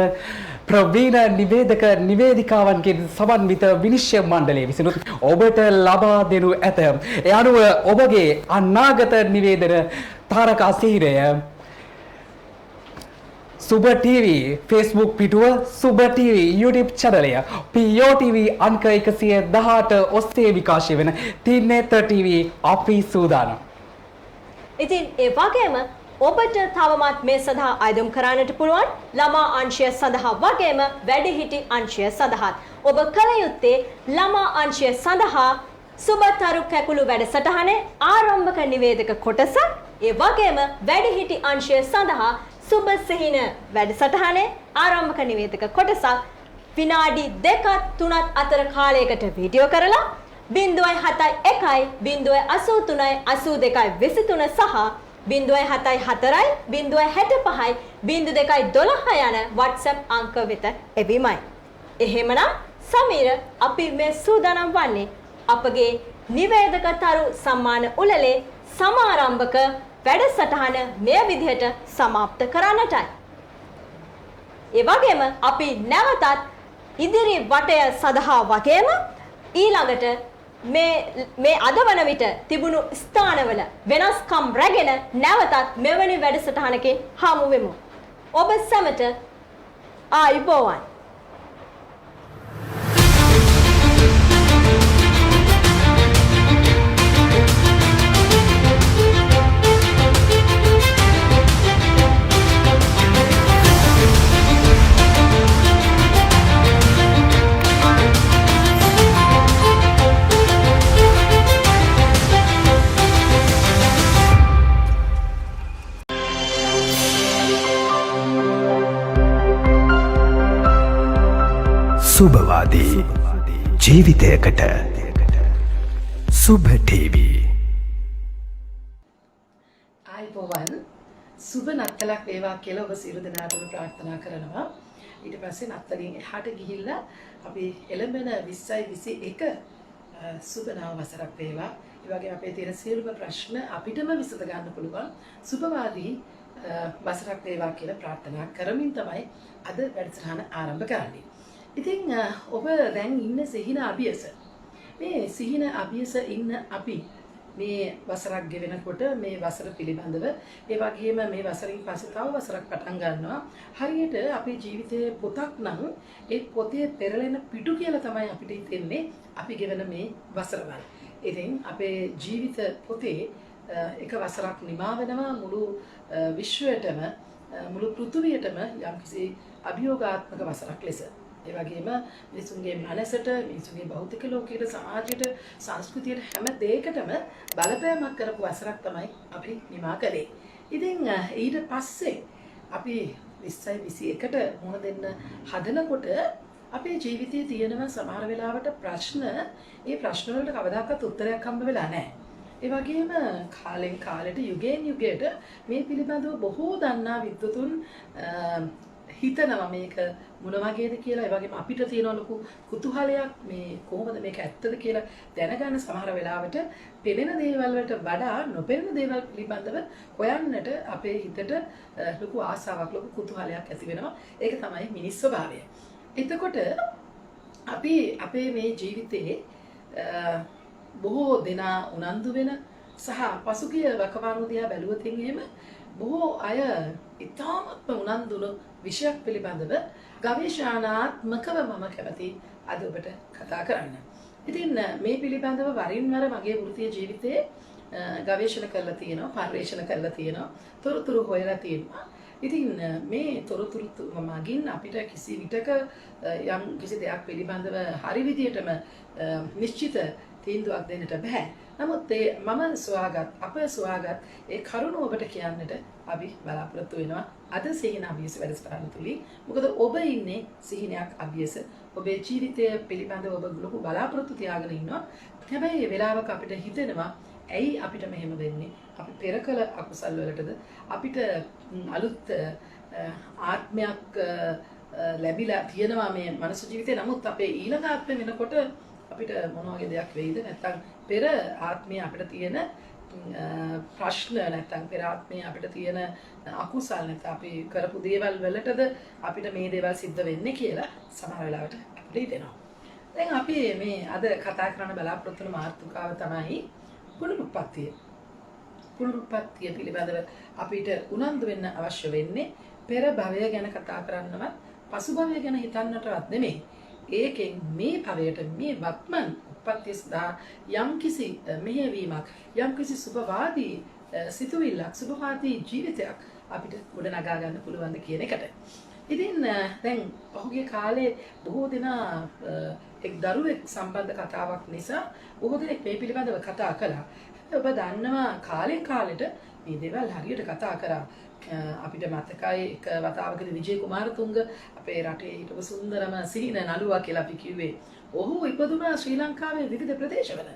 ප්‍රවීණ නිවේදක නිවේදිකාවන්ගෙන් සමන්විත විනිශ්චය මණ්ඩලය විසිනුත් ඔබට ලබා දෙනු ඇත. ඒ අනුව ඔබගේ අනාගත නිවේදන තාරකා සිහිනය සුබ TV Facebook පිටුව, සුබ TV YouTube චැනලය, POTV අංක 118 ඔස්සේ විකාශය වෙන තින්නේත TV අපි සූදානම්. ඉතින් ඒ වගේම ඔබට තවමත් මේ සඳහා අයදුම් කරන්නට පුළුවන් ළමා අංශය සඳහා වගේම වැඩිහිටි අංශය සඳහාත්. ඔබ කළ යුත්තේ ළමා අංශය සඳහා සුබතරු කැකුළු වැඩසටහනේ ආරම්භක නිවේදක කොටස, ඒ වගේම වැඩිහිටි අංශය සඳහා සුබ සිහින වැඩසටහනේ ආරම්භක නිවේදක කොටසක් විනාඩි 2ක් 3ක් අතර කාලයකට වීඩියෝ කරලා 0.71 0.83 82 23 සහ 0.74 0.65 0212 යන WhatsApp අංක වෙත එවීමයි. එහෙමනම් සමීර, අපි මේ සූදානම් වන්නේ අපගේ නිවේදක තරු සම්මාන උළෙලේ සමාරම්භක වැඩසටහන මේ විදිහට සමාප්ත කරන්නටයි. ඒ වගේම අපි නැවතත් ඉදිරි වටය සඳහා වගේම ඊළඟට මේ අද වන විට තිබුණු ස්ථානවල වෙනස්කම් රැගෙන නැවතත් මෙවැනි වැඩසටහනකින් හමු වෙමු. ඔබ සැමට ආයුබෝවන්. සුභවාදී ජීවිතයකට සුභ ටීවී. ආයිබෝවන් සුබ නත්තලක් වේවා කියලා ඔබ සියලු දෙනාටම ප්‍රාර්ථනා කරනවා. ඊට පස්සේ නත්තලින් එහාට ගිහිල්ලා අපි එළඹෙන 2021 සුබ නව වසරක් වේවා. ඒ වගේම අපේ තියෙන සියලුම ප්‍රශ්න අපිටම විසඳ ගන්න පුළුවන් සුබවාදී වසරක් වේවා කියලා ප්‍රාර්ථනා කරමින් තමයි අද වැඩසටහන ආරම්භ කරන්නේ. ඉතින් ඔබ දැන් ඉන්න සිහින අභියස. මේ සිහින අභියස ඉන්න අපි මේ වසරක් ගෙවෙනකොට මේ වසර පිළිබඳව ඒ වගේම මේ වසරින් පස්සේ තව වසරක් පටන් ගන්නවා. හරියට අපේ ජීවිතයේ පොතක් නම් ඒ පොතේ පෙරලෙන පිටු කියලා තමයි අපිට හිතෙන්නේ අපි ගෙවන මේ වසරවල්. ඉතින් අපේ ජීවිත පොතේ එක වසරක් නිමා වෙනවා මුළු විශ්වයටම මුළු පෘථුවියටම යම්කිසි අභියෝගාත්මක වසරක් ලෙස. ඒ වගේම මිනිසුන්ගේ මනසට, මිනිසුන්ගේ භෞතික ලෝකයට, සමාජයට, සංස්කෘතියට හැම දෙයකටම බලපෑමක් කරපු වසරක් තමයි අපි නිමා කළේ. ඉතින් ඊට පස්සේ අපි 2021ට මුහුණ දෙන්න හදනකොට අපේ ජීවිතයේ තියෙන සමහර වෙලාවට ප්‍රශ්න, ඒ ප්‍රශ්න වලට කවදාකවත් උත්තරයක් හම්බ වෙලා නැහැ. ඒ වගේම කාලෙන් කාලෙට යුගයෙන් යුගයට මේ පිළිබඳව බොහෝ දන්නා විද්වතුන් හිතනවා මේක මොන වගේද කියලා. ඒ වගේම අපිට තියෙන ලොකු කුතුහලයක් මේ කොහොමද මේක ඇත්තද කියලා දැනගන්න. සමහර වෙලාවට පෙනෙන දේවල් වලට වඩා නොපෙනෙන දේවල් පිළිබඳව හොයන්නට අපේ හිතට ලොකු ආසාවක්, ලොකු කුතුහලයක් ඇති වෙනවා. ඒක තමයි මිනිස් ස්වභාවය. එතකොට අපි අපේ මේ ජීවිතේ බොහෝ දෙනා උනන්දු වෙන සහ පසුගිය වකවානු දිහා බැලුවොත් එහෙම බොහෝ අය ඉතාමත්ම උනන්දුන විෂයක් පිළිබඳව ගවේෂණාත්මකව මම කැමති අද ඔබට කතා කරන්න. ඉතින් මේ පිළිබඳව වරින් වර මගේ වෘත්තීය ජීවිතයේ ගවේෂණ කරලා තියෙනවා, පර්යේෂණ කරලා තියෙනවා, තොරතුරු හොයලා තියෙනවා. ඉතින් මේ තොරතුරු මගින් අපිට කිසි විටක යම් කිසි දෙයක් පිළිබඳව හරි විදියටම නිශ්චිත තීන්දුවක් දෙන්නට බෑ. නමුත් මම සොයාගත් ඒ කරුණ ඔබට කියන්නට අපි බලාපොරොත්තු වෙනවා අද සිහින අභියස වැඩසටහන තුලින්. මොකද ඔබ ඉන්නේ සිහිනයක් අභියස. ඔබේ ජීවිතය පිළිබඳව ඔබ ලොකු බලාපොරොත්තු තියාගෙන ඉන්නවා. හැබැයි මේ වෙලාවක අපිට හිතෙනවා ඇයි අපිට මෙහෙම වෙන්නේ? අපි පෙර කළ අකුසල් වලටද අපිට අලුත් ආත්මයක් ලැබිලා තියෙනවා මේ මනුස්ස ජීවිතේ. නමුත් අපේ ඊළඟ ආත්මෙ වෙනකොට අපිට මොන වගේ දෙයක් වෙයිද? නැත්නම් පෙර ආත්මයේ අපිට තියෙන ප්‍රශ්න, නැත්නම් පෙර ආත්මයේ අපිට තියෙන අකුසල්, නැත්නම් අපි කරපු දේවල් වලටද අපිට මේ දේවල් සිද්ධ වෙන්නේ කියලා සමහර වෙලාවට අපිට හිතෙනවා. දැන් අපි මේ අද කතා කරන්න බලාපොරොත්තු වෙන මාතෘකාව තමයි පුනරුත්පත්තිය. පුනරුත්පත්තිය පිළිබඳව අපිට උනන්දු වෙන්න අවශ්‍ය වෙන්නේ පෙර භවය ගැන කතා කරන්නවත් පසු භවය ගැන හිතන්නටවත් නෙමෙයි. ඒකෙන් මේ භවයට, මේ වත්මන් උත්පත්තිය සඳහා යම්කිසි මෙහෙයවීමක්, යම්කිසි සුභවාදී සිතුවිල්ලක්, සුභවාදී ජීවිතයක් අපිට ගොඩනගා ගන්න පුළුවන් කියන එකට. ඉතින් දැන් පහුගිය කාලේ බොහෝ දෙනා එක් දරුවෙක් සම්බන්ධ කතාවක් නිසා බොහෝ දෙනෙක් මේ පිළිබඳව කතා කළා. ඔබ දන්නවා කාලෙන් කාලෙට මේ දේවල් හරියට කතා කරා. අපිට මතකයි එක වතාවකදී විජේ කුමාරතුංග අපේ රටේ හිටපු සුන්දරම සිහින නළුවා කියලා අපි කිව්වේ. ඔහු ඉපදුනා ශ්‍රී ලංකාවේ විවිධ ප්‍රදේශවල.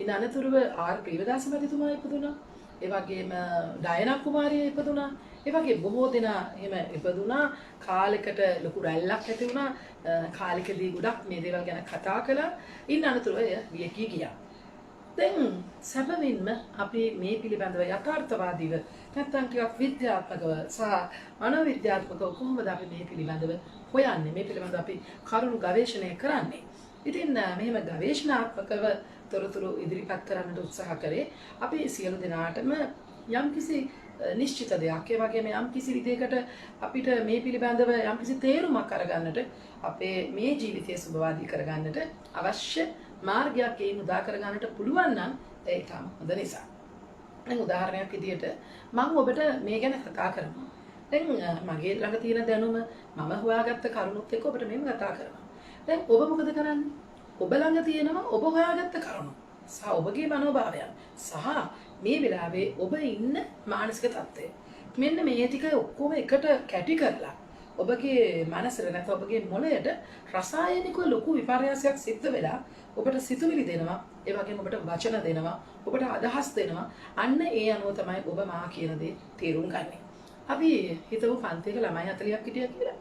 ඉන් අනතුරුව ආර් ප්‍රේමදාස මැතිතුමා ඉපදුනා. ඒ වගේම ඩයනා කුමාරිය ඉපදුනා. ඒ වගේ බොහෝ දෙනා එහෙම ඉපදුනා. කාලයකට ලොකු රැල්ලක් ඇති වුණා. කාලෙකදී ගොඩක් මේ දේවල් ගැන කතා කළා. ඉන් අනතුරුව වියකී ගියා. දැන් සැබවින්ම අපි මේ පිළිබඳව යථාර්ථවාදීව නැත්නම් ටිකක් විද්‍යාත්මකව සහ මනෝවිද්‍යාත්මකව කොහොමද අපි මේ පිළිබඳව හොයන්නේ, මේ පිළිබඳව අපි කරුණු ගවේෂණය කරන්නේ. ඉතින් මෙහෙම ගවේෂණාත්මකව තොරතුරු ඉදිරිපත් කරන්නට උත්සාහ කරේ අපි සියලු දෙනාටම යම්කිසි නිශ්චිත දෙයක්, ඒ වගේම යම්කිසි විදිහකට අපිට මේ පිළිබඳව යම්කිසි තේරුමක් අරගන්නට, අපේ මේ ජීවිතය සුභවාදී කරගන්නට අවශ්‍ය මාර්ගයක් ඒ උදා කරගන්නට පුළුවන් නම් ඒ තාම හොඳ නිසා. දැන් උදාහරණයක් විදිහට මම ඔබට මේ ගැන කතා කරනවා. දැන් මගේ ළඟ තියෙන දැනුම මම හොයාගත්ත කරුණුත් එක්ක ඔබට මෙහෙම කතා කරනවා. දැන් ඔබ මොකද කරන්නේ? ඔබ ළඟ තියෙනවා ඔබ හොයාගත්ත කරුණු සහ ඔබගේ මනෝභාවයන් සහ මේ වෙලාවේ ඔබ ඉන්න මානසික තත්ත්වය. මෙන්න මේ ටික ඔක්කොම එකට කැටි කරලා ඔබගේ මනසට නැත්නම් ඔබගේ මොළයට රසායනික ලොකු විපර්යාසයක් සිද්ධ වෙලා ඔබට සිතුවිලි දෙනවා, ඒ වගේම ඔබට වචන දෙනවා, ඔබට අදහස් දෙනවා. අන්න ඒ අනුව තමයි ඔබ මා කියන දේ තේරුම් ගන්නේ. අපි හිතමු පන්තියක ළමයි 40ක් හිටියා කියලා.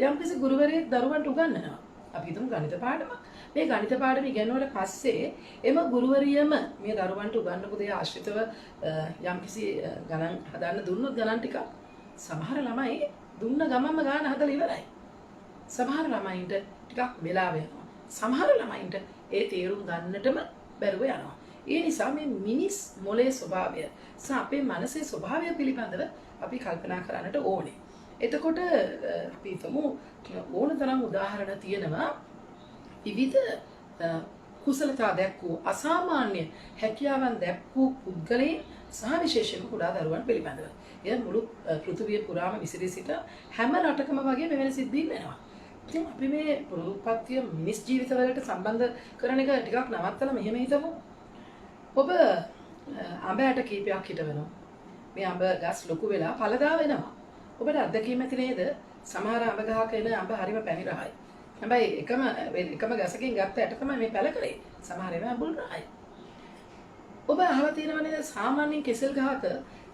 යම්කිසි ගුරුවරයෙක් දරුවන්ට උගන්වනවා. අපි හිතමු ගණිත පාඩමක්. මේ ගණිත පාඩම ඉගෙනුවට පස්සේ එම ගුරුවරියම මේ දරුවන්ට උගන්වපු දේ ආශ්‍රිතව යම්කිසි ගණන් හදන්න දුන්නොත් ගණන් ටික සමහර ළමයි දුන්න ගමන්ම ගාන හදලා ඉවරයි. සමහර ළමයින්ට ටිකක් වෙලා වෙනවා. සමහර ළමයින්ට ඒ තේරුම් ගන්නටම බැරුව යනවා. ඒ නිසා මේ මිනිස් මොලේ ස්වභාවය සහ අපේ මනසේ ස්වභාවය පිළිබඳව අපි කල්පනා කරන්නට ඕනේ. එතකොට අපි හිතමු ඕන තරම් උදාහරණ තියෙනවා විවිධ කුසලතා දැක්වූ අසාමාන්‍ය හැකියාවන් දැක්වූ පුද්ගලයන් සහ විශේෂයෙන්ම කුඩා දරුවන් පිළිබඳව. එය මුළු පෘථිවිය පුරාම විසිරී සිට හැම රටකම වගේ මෙවැනි සිද්ධීන් වෙනවා. ඉතින් අපි මේ පුරුපත්‍ය මිනිස් ජීවිතවලට සම්බන්ධ කරන එක ටිකක් නවත්තලා මෙහෙම හිතමු. ඔබ අඹ ඇට කීපයක් හිටවනවා. මේ අඹ ගස් ලොකු වෙලා පළදා වෙනවා. ඔබට අත්දැකීම් ඇති නේද? සමහර අඹ ගහක එන අඹ හරිම පැණිරහයි. හැබැයි එකම ගසකින් ගත්ත ඇට තමයි මේ පැල කරේ. සමහර ඒවා අඹුල් රහයි. ඔබ අහලා තියෙනව නේද සාමාන්‍යයෙන් කෙසෙල් ගහක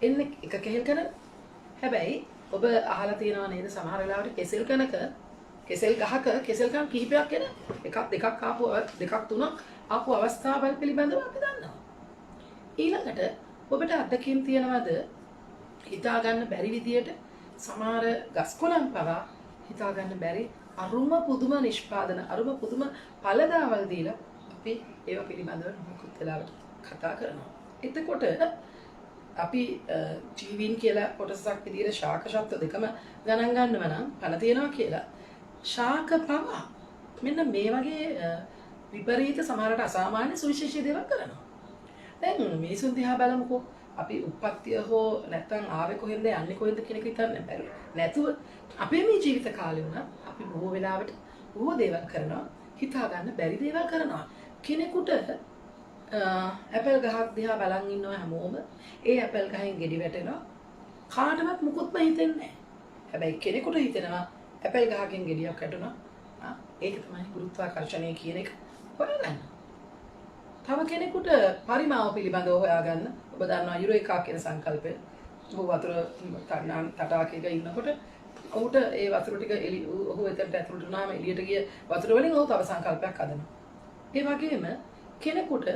එන්නේ එක කෙහෙල් කන. හැබැයි ඔබ අහලා තියෙනව නේද සමහර වෙලාවට කෙසෙල් ගහක කෙසෙල් කන් කිහිපයක් එන එකක් දෙකක් ආපු දෙකක් තුනක් ආපු අවස්ථාවල් පිළිබඳව අපි දන්නවා. ඊළඟට ඔබට අත්දැකීම් තියෙනවද හිතා ගන්න බැරි විදියට සමහර ගස් කොළන් පවා හිතා ගන්න බැරි අරුම පුදුම නිෂ්පාදන අරුම පුදුම පළදාවල් දීලා අපි ඒව පිළිබඳව මොකක්ද වෙලාවට කතා කරනවා. එතකොට අපි ජීවීන් කියලා කොටසක් විදියට ශාක ශබ්ද දෙකම ගණන් ගන්නව නම් පණ තියනවා කියලා. ශාක පවා මෙන්න මේ වගේ විපරීත සමහරට අසාමාන්‍ය සුවිශේෂී දේවල් කරනවා. දැන් මිනිසුන් දිහා බලමුකෝ. අපි උප්පත්තිය හෝ නැත්තම් ආවේ කොහෙන්ද යන්නේ කොහෙන්ද කියන එක හිතන්න බැහැ. නැතුව අපේ මේ ජීවිත කාලේ වුණා අපි බොහෝ වෙලාවට බොහෝ දේවල් කරනවා. හිතා ගන්න බැරි දේවල් කරනවා. කෙනෙකුට ඇපල් ගහක් දිහා බලන් ඉන්නවා හැමෝම. ඒ ඇපල් ගහෙන් ගෙඩි වැටෙනවා. කාටවත් මුකුත්ම හිතෙන්නේ නැහැ. හැබැයි කෙනෙකුට හිතෙනවා ඇපල් ගහකින් ගෙඩියක් වැටුණා. ඒක තමයි ගුරුත්වාකර්ෂණය කියන එක හොයාගන්න. තව කෙනෙකුට පරිමාව පිළිබඳව හොයාගන්න. ඔබ දන්නවා යුරේකා කියන සංකල්පය. ඔහු වතුර තටාකයක ඉන්නකොට ඔහුට ඒ වතුර ටික ඔහු එතනට ඇතුළට වුණාම එළියට ගිය වතුර වලින් ඔහු තව සංකල්පයක් හදනවා. ඒ වගේම කෙනෙකුට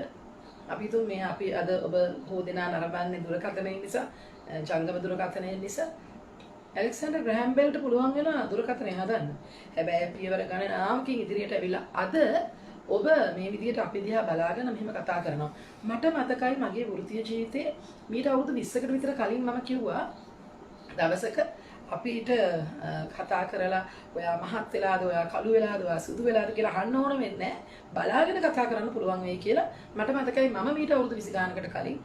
අපි හිතමු මේ අපි අද ඔබ බොහෝ දෙනා නරඹන්නේ දුරකථනය නිසා ජංගම දුරකථනය නිසා ඇලෙක්සැන්ඩර් ග්‍රෑම් බෙල්ට පුළුවන් වෙනවා දුරකථනය හදන්න. හැබැයි පියවර ගණනාවකින් ඉදිරියට ඇවිල්ලා අද ඔබ මේ විදිහට අපි දිහා බලාගෙන මෙහෙම කතා කරනවා. මට මතකයි මගේ වෘත්තීය ජීවිතේ මීට අවුරුදු 20කට විතර කලින් මම කිව්වා දවසක අපිට කතා කරලා ඔයා මහත් වෙලාද ඔයා කළු වෙලාද ඔයා සුදු වෙලාද කියලා අහන්න ඕන වෙන්නේ බලාගෙන කතා කරන්න පුළුවන් වෙයි කියලා මට මතකයි මම මීට අවුරුදු 20 ගානකට කලින්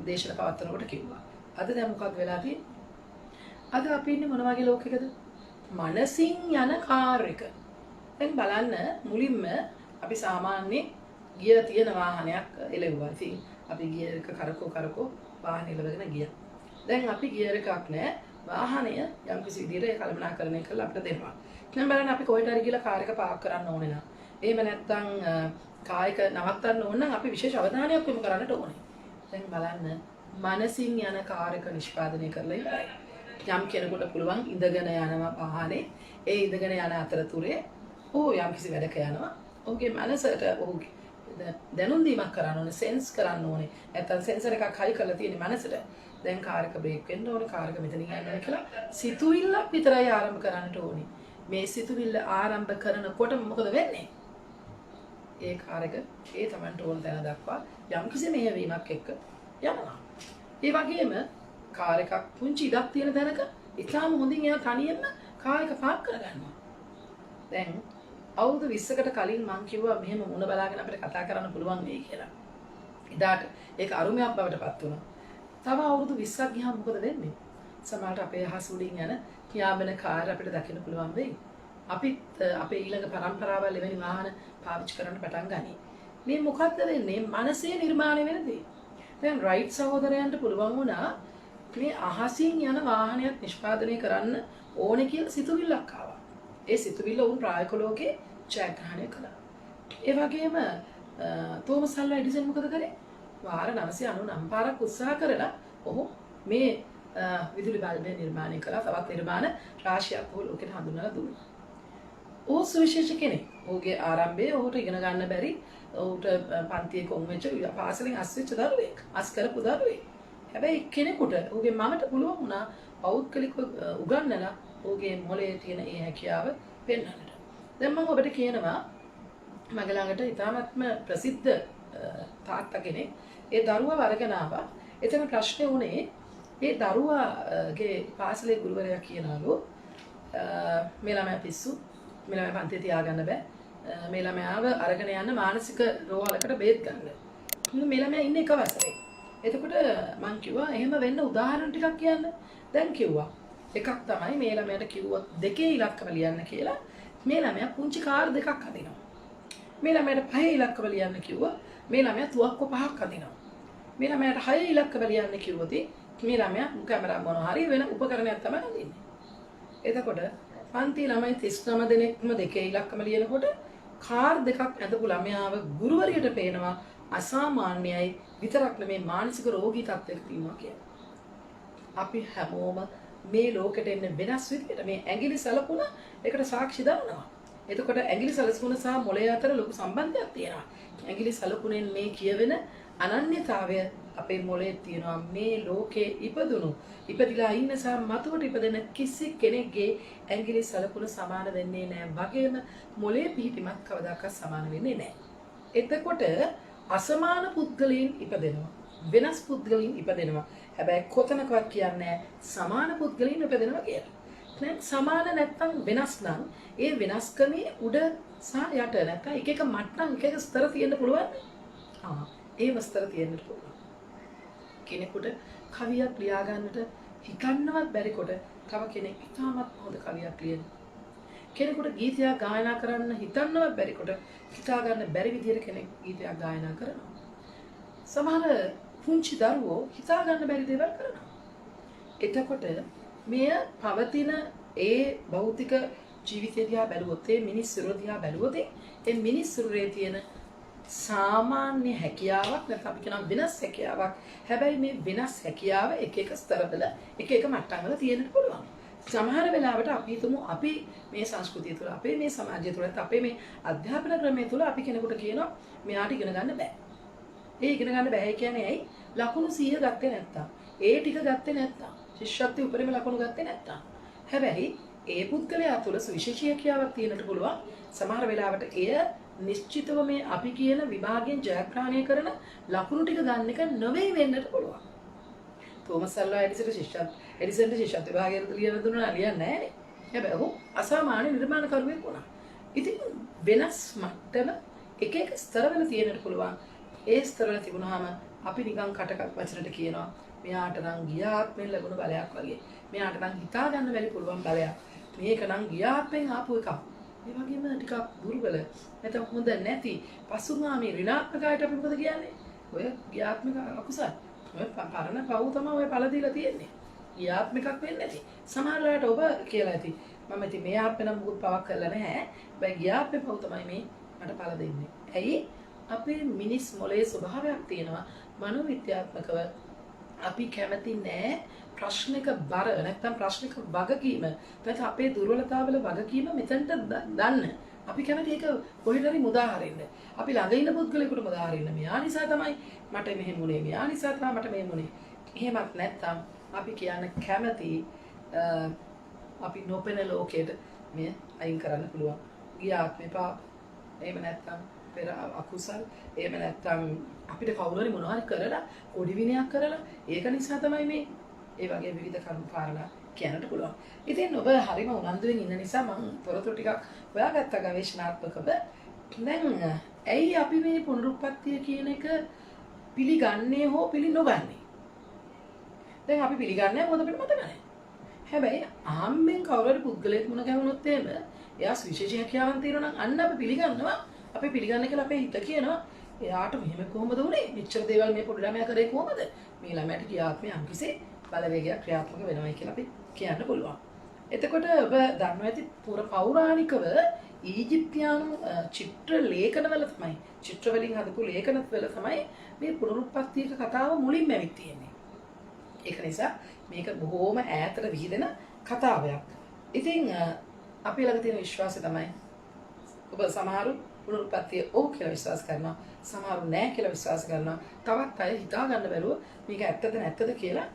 දේශන පවත්වනකොට කිව්වා. අද දැන් මොකක්ද වෙලා තියෙන්නේ? අද අපි ඉන්නේ මොන වගේ ලෝකයකද? මනසින් යන කාර් එක. දැන් බලන්න මුලින්ම අපි සාමාන්‍ය ගියර තියෙන වාහනයක් එලෙව්වා. ඉතින් අපි ගියර එක කරකෝ වාහනේ එලවගෙන ගියා. දැන් අපි ගියර එකක් නැහැ. වාහනය යම් කිසි විදිහට කළමනාකරණය කරලා අපිට දෙනවා. දැන් බලන්න අපි කොහෙට හරි ගිහලා කාර් එක පාක් කරන්න ඕනේ නම් එහෙම නැත්නම් කායක නවත්තන්න ඕන නම් අපි විශේෂ අවධානයක් යොමු කරන්නට ඕනේ. දැන් බලන්න මනසින් යන කාර් එක නිෂ්පාදනය කරලා ඉවරයි. යම් කෙනෙකුට පුළුවන් ඉඳගෙන යනවා වාහනේ. ඒ ඉඳගෙන යන අතරතුරේ ඔහු යම් කිසි වැඩක යනවා. ඔහුගේ මනසට ඔහු දැනුම් දීමක් කරන්න ඕනේ, සෙන්ස් කරන්න ඕනේ. නැත්නම් සෙන්සර් එකක් හයි කරලා තියෙන මනසට. දැන් කාර් එක බ්‍රේක් වෙන්න ඕනේ, කාර් එක මෙතනින් යන්න ඕනේ කියලා සිතුවිල්ලක් විතරයි ආරම්භ කරන්නට ඕනේ. මේ සිතුවිල්ල ආරම්භ කරනකොට මොකද වෙන්නේ? ඒ කාර් එක ඒ Tamanට ඕන තැන දක්වා යම් කිසි මෙහෙයවීමක් එක්ක යනවා. ඒ වගේම කාර් එකක් පුංචි ඉඩක් තියෙන තැනක ඉතාලම හොඳින් එයා තනියෙන්ම කාර් එක පාක් කරගන්නවා. දැන් අවුරුදු 20කට කලින් මම කිව්වා මෙහෙම මුණ බලාගෙන අපිට කතා කරන්න පුළුවන් වෙයි කියලා. එදාට ඒක අරුමයක් බවට පත් වුණා. තව අවුරුදු 20ක් ගියාම මොකද වෙන්නේ? සමහරට අපේ අහස උඩින් යන කියාඹන කාර් අපිට දකින්න පුළුවන් වෙයි. අපිත් අපේ ඊළඟ පරම්පරාවල් එවැනි වාහන පාවිච්චි කරන්න පටන් ගනී. මේ මොකද්ද වෙන්නේ? මනසේ නිර්මාණය වෙන දේ. දැන් රයිට් සහෝදරයන්ට පුළුවන් වුණා මේ අහසින් යන වාහනයක් නිෂ්පාදනය කරන්න ඕනේ කියලා සිතුවිල්ලක් ආවා. ඒ සිතුවිල්ල උන් ප්‍රායෝගික ලෝකේ ජයග්‍රහණය කළා. ඒ වගේම තෝමස් අල්වා එඩිසන් මොකද කරේ? වාර 999 පාරක් උත්සාහ කරලා ඔහු මේ විදුලි බල්බය නිර්මාණය කළා. තවත් නිර්මාණ රාශියක් ඔහු ලෝකෙට හඳුන්වලා දුන්නා. ඔහු සුවිශේෂ කෙනෙක්. ඔහුගේ ආරම්භයේ ඔහුට ඉගෙන ගන්න බැරි, ඔහුට පන්තියේ කොන් වෙච්ච පාසලෙන් අස් වෙච්ච දරුවෙක්, අස් කරපු දරුවෙක්. හැබැයි කෙනෙකුට ඔහුගේ මමට පුළුවන් වුණා පෞද්ගලිකව උගන්වලා ඔහුගේ මොළයේ තියෙන ඒ හැකියාව පෙන්වන්නට. දැන් මම ඔබට කියනවා මගේ ළඟට ඉතාමත්ම ප්‍රසිද්ධ තාත්තා කෙනෙක් ඒ දරුවා වරගෙන ආවා. එතන ප්‍රශ්නේ උනේ ඒ දරුවාගේ පාසලේ ගුරුවරයා කියනලු මේ ළමයා පිස්සු, මේ ළමයා පන්තියේ තියාගන්න බෑ, මේ ළමයාව අරගෙන යන්න මානසික රෝහලකට බේත් ගන්න. මේ ළමයා ඉන්නේ එක වසරේ. එතකොට මං කිව්වා එහෙම වෙන්න උදාහරණ ටිකක් කියන්න. දැන් කිව්වා එකක් තමයි මේ ළමයාට කිව්වොත් දෙකේ ඉලක්කම ලියන්න කියලා මේ ළමයා පුංචි කාර් දෙකක් හදිනවා. මේ ළමයාට පහේ ඉලක්කම ලියන්න කිව්වා මේ ළමයා තුවක්කු පහක් හදිනවා. මේ ළමයාට හයේ ඉලක්කම ලියන්න කිව්වොත් මේ ළමයා කැමරා මොනවා හරි වෙන උපකරණයක් තමයි හදින්නේ. එතකොට පන්ති ළමයි 39 දෙනෙක්ම දෙකේ ඉලක්කම ලියනකොට කාර් දෙකක් ඇඳපු ළමයාව ගුරුවරියට පේනවා අසාමාන්‍යයි විතරක් නෙමේ මානසික රෝගී තත්ත්වයක තියෙනවා කියලා. අපි හැමෝම මේ ලෝකෙට එන්න වෙනස් විදිහට මේ ඇඟිලි සලකුණ ඒකට සාක්ෂි දරනවා. එතකොට ඇඟිලි සලකුණ සහ මොළය අතර ලොකු සම්බන්ධයක් තියෙනවා. ඇඟිලි සලකුණෙන් මේ කියවෙන අනන්‍යතාවය අපේ මොළයේ තියෙනවා. මේ ලෝකේ ඉපදිලා ඉන්න සහ මතුවට ඉපදෙන කිසි කෙනෙක්ගේ ඇඟිලි සලකුණ සමාන වෙන්නේ නැහැ. වගේම මොළයේ පිහිටීමක් කවදාකවත් සමාන වෙන්නේ නැහැ. එතකොට අසමාන පුද්ගලයන් ඉපදෙනවා. වෙනස් පුද්ගලයන් ඉපදෙනවා. හැබැයි කොතනකවත් කියන්නේ සමාන පුද්ගලයන් ඉපදෙනවා කියලා. දැන් සමාන නැත්තම් වෙනස් නම් ඒ වෙනස්කමේ උඩ සහ යට නැත්තම් එක එක මට්ටම් එක එක ස්තර තියෙන්න පුළුවන්. ඒ ස්තර තියෙන්න පුළුවන්. කෙනෙකුට කවියක් ලියා ගන්නට හිතන්නවත් බැරි කොට තව කෙනෙක් ඉතාමත් හොඳ කවියක් ලියන. කෙනෙකුට ගීතයක් ගායනා කරන්න හිතන්නවත් බැරි කොට හිතා ගන්න බැරි විදිහට කෙනෙක් ගීතයක් ගායනා කරනවා. සමහර පුංචි දරුවෝ හිතා ගන්න බැරි දේවල් කරනවා. එතකොට මෙය පවතින ඒ භෞතික ජීවිතය දිහා බැලුවොත් ඒ මිනිස්සුරු දිහා බැලුවොත් ඒ මිනිස්සුරේ තියෙන සාමාන්‍ය හැකියාවක් නැත්නම් අපි කියනවා වෙනස් හැකියාවක්. හැබැයි මේ වෙනස් හැකියාව එක එක ස්තරවල එක එක මට්ටම් වල තියෙන්න පුළුවන්. සමහර වෙලාවට අපි හිතමු අපි මේ සංස්කෘතිය තුළ අපේ මේ සමාජය තුළ අපේ මේ අධ්‍යාපන ක්‍රමය තුළ අපි කෙනෙකුට කියනවා මෙයාට ඉගෙන ගන්න බෑ. ඒ ඉගෙන ගන්න බෑ කියන්නේ ඇයි? ලකුණු 100 ගත්තේ නැත්තම්. ඒ ටික ගත්තේ නැත්තම්. ශිෂ්‍යත්වයේ උපරිම ලකුණු ගත්තේ නැත්තම්. හැබැයි ඒ පුද්ගලයා තුළ සුවිශේෂී හැකියාවක් තියෙන්නට පුළුවන්. සමහර වෙලාවට එය නිශ්චිතව මේ අපි කියන විභාගයෙන් ජයග්‍රහණය කරන ලකුණු ටික ගන්න එක නොවේ වෙන්නට පුළුවන්. තෝමස් අල්වා එඩිසන්ට ශිෂ්‍යත්ව විභාගයට ලියන දුන්නා ලියන්නේ නැහැ. හැබැයි ඔහු අසාමාන්‍ය නිර්මාණකරුවෙක් වුණා. ඉතින් වෙනස් මට්ටම එක එක ස්තරවල තියෙන්නට පුළුවන්. ඒ ස්තරවල තිබුණාම අපි නිකන් කටකක් වචනට කියනවා මෙයාට නම් ගියාත්මෙන් ලැබුණ බලයක් වගේ. මෙයාට නම් හිතා ගන්න බැරි පුළුවන් බලයක්. මේක නම් ගියාත්මෙන් ආපු එකක්. ඒ වගේම ටිකක් දුර්වල නැත්නම් හොඳ නැති පසුගාමී ඍණාත්මක අයට අපි මොකද කියන්නේ? ඔය ගියාත්මක අකුසල. ඔය පරණ පව් තමයි ඔය පළ දීලා තියෙන්නේ. ගියාත්මකක් වෙන්නේ නැති. සමහර වෙලාවට ඔබ කියලා ඇති. මම ඉතින් මේ ආත්මේ නම් මුකුත් පවක් කරලා නැහැ. හැබැයි ගියාත්මේ පව් තමයි මේ මට පළ දෙන්නේ. ඇයි? අපේ මිනිස් මොළයේ ස්වභාවයක් තියෙනවා. මනෝවිද්‍යාත්මකව අපි කැමති නෑ ප්‍රශ්නික බර නැත්නම් ප්‍රශ්නික වගකීම නැත්නම් අපේ දුර්වලතාවල වගකීම මෙතනට ගන්න. අපි කැමති ඒක කොහෙද හරි මුදා හරින්න. අපි ළඟ ඉන්න පුද්ගලයෙකුට මුදා හරින්න. මෙයා නිසා තමයි මට මෙහෙම වුනේ. මෙයා නිසා තමයි මට මෙහෙම වුනේ. එහෙමත් නැත්නම් අපි කියන්න කැමති අපි නොපෙනෙන ලෝකයට මේ අයින් කරන්න පුළුවන්. ගියාත්මේ පාප. එහෙම නැත්නම් පෙර අකුසල්. එහෙම නැත්නම් අපිට කවුරු හරි මොනවා හරි කරලා කොඩි විනයක් කරලා ඒක නිසා තමයි මේ ඒ වගේ විවිධ කරුණු කාරණා කියන්නට පුළුවන්. ඉතින් ඔබ හරිම උනන්දුවෙන් ඉන්න නිසා මම තොරතුරු ටිකක් හොයාගත්තා ගවේෂණාත්මකව. දැන් ඇයි අපි මේ පුනරුත්පත්තිය කියන එක පිළිගන්නේ හෝ පිළිනොගන්නේ? දැන් අපි පිළිගන්නේ මොකද අපිට මතක නැහැ. හැබැයි ආම්බෙන් කවුරු හරි පුද්ගලයෙක් මුණ ගැහුනොත් එහෙම එයා විශේෂ හැකියාවක් තියෙනවා නම් අන්න අපි පිළිගන්නවා. අපි පිළිගන්න කියලා අපේ හිත කියනවා එයාට මෙහෙම කොහොමද උනේ? මෙච්චර දේවල් මේ පොඩි ළමයා කරේ කොහොමද? මේ ළමයාට ගියාත්මේ අම්කිසේ බලවේගයක් ක්‍රියාත්මක වෙනවයි කියලා අපි කියන්න පුළුවන්. එතකොට ඔබ දන්නවා ඇති පෞරාණිකව ඊජිප්තියානු චිත්‍ර ලේඛනවල තමයි චිත්‍ර වලින් හදපු ලේඛනවල තමයි මේ පුනරුත්පත්තියක කතාව මුලින්ම ඇවිත් තියෙන්නේ. ඒක නිසා මේක බොහොම ඈතට විහිදෙන කතාවක්. ඉතින් අපි ළඟ තියෙන විශ්වාසය තමයි ඔබ සමහරු පුනරුත්පත්තිය ඕක කියලා විශ්වාස කරනවා, සමහරු නෑ කියලා විශ්වාස කරනවා. තවත් අය හිතා ගන්න බැරුව මේක ඇත්තද නැත්තද කියලා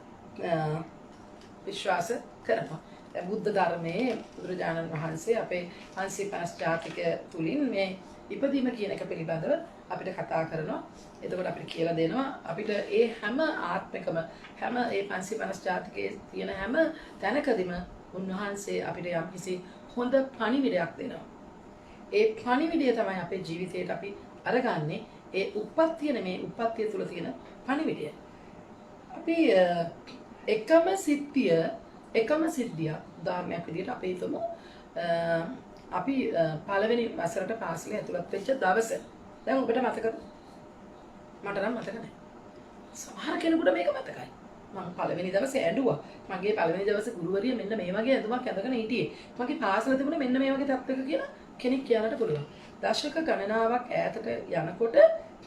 විශ්වාස කරනවා. බුද්ධ ධර්මයේ බුදුරජාණන් වහන්සේ අපේ 550 ජාතික තුලින් මේ ඉපදීම කියන එක පිළිබඳව අපිට කතා කරනවා. එතකොට අපිට කියලා දෙනවා අපිට ඒ හැම ආත්මිකම හැම ඒ 550 ජාතිකයේ තියෙන හැම තැනකදීම උන්වහන්සේ අපිට යම්කිසි හොඳ පණිවිඩයක් දෙනවා. ඒ පණිවිඩය තමයි අපේ ජීවිතේට අපි අරගන්නේ. ඒ උප්පත්තිය නෙමේ උප්පත්තිය තුල තියෙන පණිවිඩය. අපි එකම සිද්ධිය උදාහරණයක් විදිහට අපි හිතමු අපි පළවෙනි වසරට පාසලේ ඇතුළත් වෙච්ච දවස. දැන් ඔබට මතකද? මට නම් මතක නැහැ. සමහර කෙනෙකුට මේක මතකයි. මම පළවෙනි දවසේ ඇඬුවා. මගේ පළවෙනි දවසේ ගුරුවරිය මෙන්න මේ වගේ ඇඳුමක් ඇඳගෙන හිටියේ. මගේ පාසල තිබුණේ මෙන්න මේ වගේ තත්ත්වයක කියලා කෙනෙක් කියන්නට පුළුවන්. දශක ගණනාවක් ඈතට යනකොට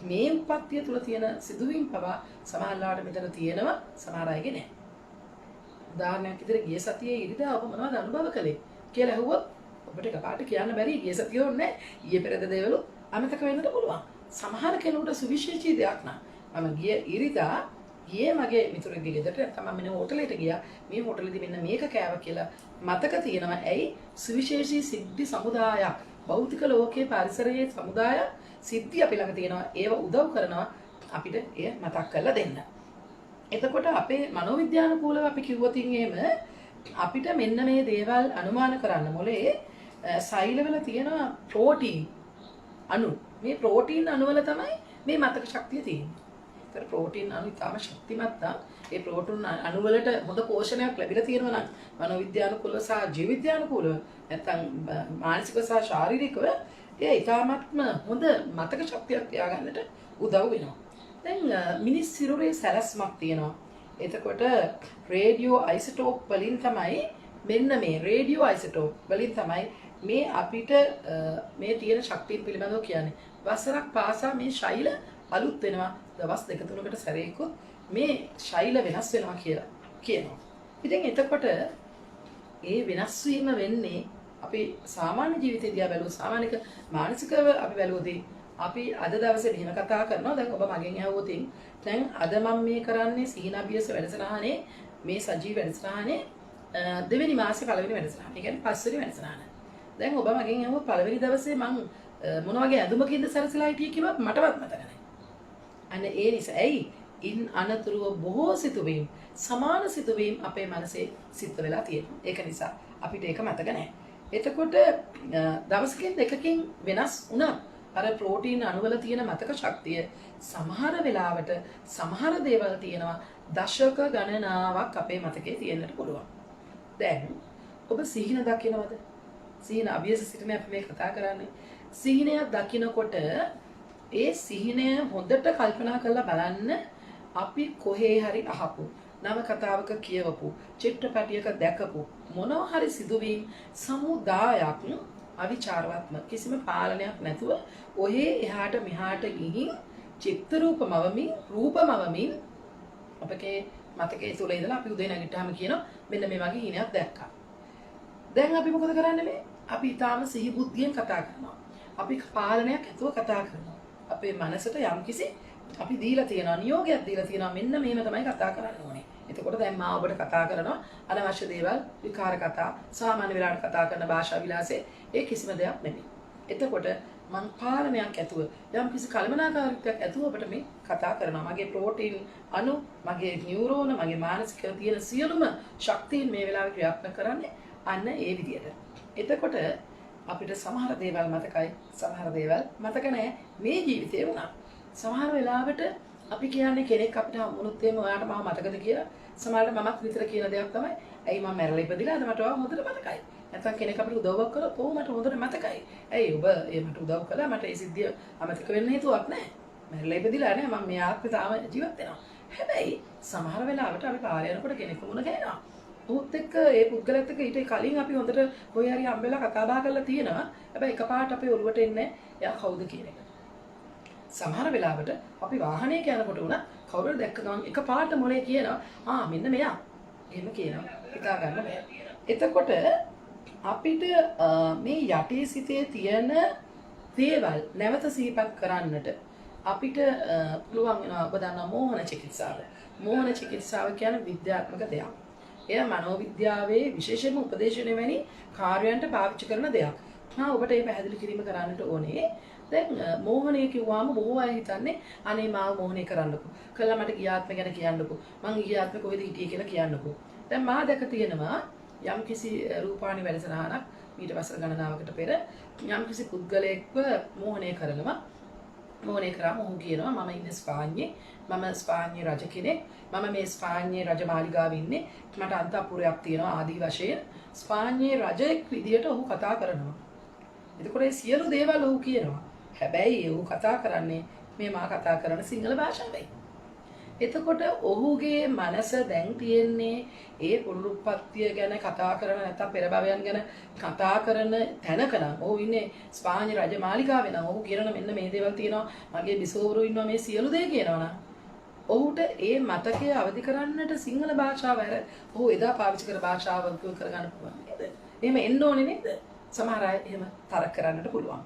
මේ උප්පත්තිය තුල තියෙන සිදුවීම් පවා සමහරවිට මෙතන තියෙනවා, සමහර අයගේ නැහැ. උදාහරණයක් විදිහට ගිය සතියේ ඉරිදා ඔබ මොනවද අනුභව කළේ කියලා ඇහුවොත් ඔබට එකපාරට කියන්න බැරි. ගිය සතියේ ඕනේ ඊයේ පෙරේද දේවලු අමතක වෙන්නත් පුළුවන්. සමහර කෙනෙකුට සුවිශේෂී දෙයක් නා මම ගිය ඉරිදා ගියේ මගේ මිතුරෙක්ගේ ගෙදරට තමයි මෙන්න හෝටලෙට ගියා. මේ හෝටලෙදි මෙන්න මේක කෑවා කියලා මතක තියෙනවා. ඇයි? සුවිශේෂී සිද්ධි සමුදායක්, භෞතික ලෝකයේ පරිසරයේ සමුදාය සිද්ධි අපි ළඟ තියෙනවා. ඒව උදව් කරනවා අපිට එය මතක් කරලා දෙන්න. එතකොට අපේ මනෝවිද්‍යානුකූලව අපි කිව්වොත් එහෙම අපිට මෙන්න මේ දේවල් අනුමාන කරන්න මොලේ සෛලවල තියෙන ප්‍රෝටීන් අණු. මේ ප්‍රෝටීන් අණුවල තමයි මේ මතක ශක්තිය තියෙන්නේ. ඒතර ප්‍රෝටීන් අණු ඉතාම ශක්තිමත් නම් ඒ ප්‍රෝටීන් අණු වලට හොඳ පෝෂණයක් ලැබිලා තියෙනවා නම් මනෝවිද්‍යානුකූලව සහ ජීව විද්‍යානුකූලව නැත්නම් මානසික සහ ශාරීරිකව ඒ ඉතාමත්ම හොඳ මතක ශක්තියක් තියාගන්නට උදව් වෙනවා. දැන් මිනිස් සිරුරේ සැලැස්මක් තියෙනවා. එතකොට රේඩියෝ අයිසොටෝප් වලින් තමයි මෙන්න මේ රේඩියෝ අයිසොටෝප් වලින් තමයි මේ අපිට මේ තියෙන ශක්තිය පිළිබඳව කියන්නේ. වසරක් පාසා මේ ශෛල අලුත් වෙනවා. දවස් දෙක තුනකට සැරේකුත් මේ ශෛල වෙනස් වෙනවා කියලා කියනවා. ඉතින් එතකොට ඒ වෙනස් වීම වෙන්නේ අපි සාමාන්‍ය ජීවිතේ දිහා බැලුවොත් සාමානික මානසිකව අපි බැලුවොත් අපි අද දවසේ මෙහෙම කතා කරනවා. දැන් ඔබ මගෙන් අහුවොත් දැන් අද මම මේ කරන්නේ සීනාභියස වැඩසටහනේ මේ සජීව වැඩසටහනේ දෙවෙනි මාසේ පළවෙනි වැඩසටහන. ඒ කියන්නේ පස්වෙනි වැඩසටහන. දැන් ඔබ මගෙන් අහුවොත් පළවෙනි දවසේ මම මොන වගේ ඇඳුමකින්ද සැරසලා හිටියේ කිව්වත් මටවත් මතක නැහැ. අන්න ඒ නිසා ඇයි ඉන් අනතුරුව බොහෝ සිතුවීම් සමාන සිතුවීම් අපේ මනසේ සිද්ධ වෙලා තියෙනවා. ඒක නිසා අපිට ඒක මතක නැහැ. එතකොට දවසකින් දෙකකින් වෙනස් වුණා අර ප්‍රෝටීන් අණුවල තියෙන මතක ශක්තිය සමහර වෙලාවට සමහර දේවල් තියෙනවා දශක ගණනාවක් අපේ මතකේ තියෙන්නට පුළුවන්. දැන් ඔබ සිහින දකිනවද? සිහින අභියස සිටින අපි මේ කතා කරන්නේ. සිහිනයක් දකිනකොට ඒ සිහිනය හොඳට කල්පනා කරලා බලන්න අපි කොහේ හරි අහපු නව කතාවක කියවපු චිත්‍රපටයක දැකපු මොනවා හරි සිදුවීම් සමුදායක් අවිචාරවත්ම කිසිම පාලනයක් නැතුව ඔහේ එහාට මෙහාට ගිහින් චිත්ත රූපමවමින් රූපමවමින් අපගේ මතකයේ තුල ඉඳලා අපි උදේ නැගිට්ටාම කියනවා මෙන්න මේ වගේ හිණයක් දැක්කා. දැන් අපි මොකද කරන්නේ මේ? අපි ඊටාම සිහි බුද්ධියෙන් කතා කරනවා. අපි පාලනයක් ඇතුව කතා කරනවා. අපේ මනසට යම්කිසි අපි දීලා තියෙනවා නියෝගයක් දීලා තියෙනවා මෙන්න මේව තමයි කතා කරන්න ඕනේ. එතකොට දැන් මා ඔබට කතා කරනවා අනවශ්‍ය දේවල් විකාර කතා සාමාන්‍ය වෙලාවට කතා කරන භාෂා විලාසයේ ඒ කිසිම දෙයක් නෙමෙයි. එතකොට මං පාලනයක් ඇතුව යම්කිසි කලමනාකාරීත්වයක් ඇතුව ඔබට මේ කතා කරනවා. මගේ ප්‍රෝටීන් අණු මගේ නියුරෝන මගේ මානසික තියෙන සියලුම ශක්තියින් මේ වෙලාවේ ක්‍රියාත්මක කරන්නේ අන්න ඒ විදියට. එතකොට අපිට සමහර දේවල් මතකයි සමහර දේවල් මතක නැහැ මේ ජීවිතේ වුණා. සමහර වෙලාවට අපි කියන්නේ කෙනෙක් අපිට හම්බුනොත් එහෙම ඔයාට මම මතකද කියලා සමහරවිට මමත් විතර කියන දෙයක් තමයි ඇයි මම මැරලා ඉපදිලා අද මට ඔයා හොඳට මතකයි. නැත්නම් කෙනෙක් අපිට උදව්වක් කළොත් ඔව් මට හොඳට මතකයි. ඇයි ඔබ මට උදව් කළා මට ඒ සිද්ධිය අමතක වෙන්න හේතුවක් නැහැ. මැරලා ඉපදිලා නෑ මම මේ ආත්මේ තාම ජීවත් වෙනවා. හැබැයි සමහර වෙලාවට අපි පාර යනකොට කෙනෙක් මුණ ගැහෙනවා. ඔහුත් එක්ක ඒ පුද්ගලයාත් එක්ක ඊට කලින් අපි හොඳට කොහේ හරි හම්බෙලා කතා බහ කරලා තියෙනවා. හැබැයි එකපාරට අපේ ඔළුවට එන්නේ එයා කවුද කියන එක. සමහර වෙලාවට අපි වාහනයක යනකොට උනා කවුරුද දැක්ක ගමන් එකපාරට මොලේ කියනවා මෙන්න මෙයා. එහෙම කියනවා. හිතා ගන්න බෑ. එතකොට අපිට මේ යටි සිතේ තියෙන දේවල් නැවත සිහිපත් කරන්නට අපිට පුළුවන් වෙනවා. ඔබ දන්නා මෝහන චිකිත්සාව. මෝහන චිකිත්සාව කියන්නේ විද්‍යාත්මක දෙයක්. එය මනෝවිද්‍යාවේ විශේෂයෙන්ම උපදේශන වැනි කාර්යයන්ට පාවිච්චි කරන දෙයක්. ඔබට මේ පැහැදිලි කිරීම කරන්නට ඕනේ. දැන් මෝහණය කිව්වම බොහෝ අය හිතන්නේ අනේ මාව මෝහණය කරන්නකෝ. කළා මට ගියාත්ම ගැන කියන්නකෝ. මං ගියාත්ම කොහෙද හිටියේ කියලා කියන්නකෝ. දැන් මා දැක තියෙනවා යම්කිසි රූපාණි වැඩසටහනක් ඊට වසර ගණනාවකට පෙර යම්කිසි පුද්ගලයෙක්ව මෝහණය කරනවා. මෝහණය කරාම ඔහු කියනවා මම ඉන්නේ ස්පාඤ්ඤේ. මම ස්පාඤ්ඤේ රජ කෙනෙක්. මම මේ ස්පාඤ්ඤේ රජමාලිගාවේ ඉන්නේ. මට අන්තපුරයක් තියෙනවා ආදී වශයෙන් ස්පාඤ්ඤේ රජෙක් විදියට ඔහු කතා කරනවා. එතකොට මේ සියලු දේවල් ඔහු කියනවා. හැබැයි ඔහු කතා කරන්නේ මේ මා කතා කරන සිංහල භාෂාවයි. එතකොට ඔහුගේ මනස දැන් තියෙන්නේ ඒ පුරුප්පත්තිය ගැන කතා කරන නැත්නම් පෙර භවයන් ගැන කතා කරන තැනක නම් ඔහු ඉන්නේ ස්පාඤ්ඤ රජමාලිගාවේ නම් ඔහු කියනවා මෙන්න මේ දේවල් තියෙනවා මගේ බිසෝවරු ඉන්නවා මේ සියලු දේ කියනවා නම් ඔහුට ඒ මතකය අවදි කරන්නට සිංහල භාෂාව හැර ඔහු එදා පාවිච්චි කර භාෂාව උපයෝග කරගන්න පුළුවන් නේද? එහෙම එන්න ඕනේ නේද? සමහර අය එහෙම තරක් කරන්නට පුළුවන්.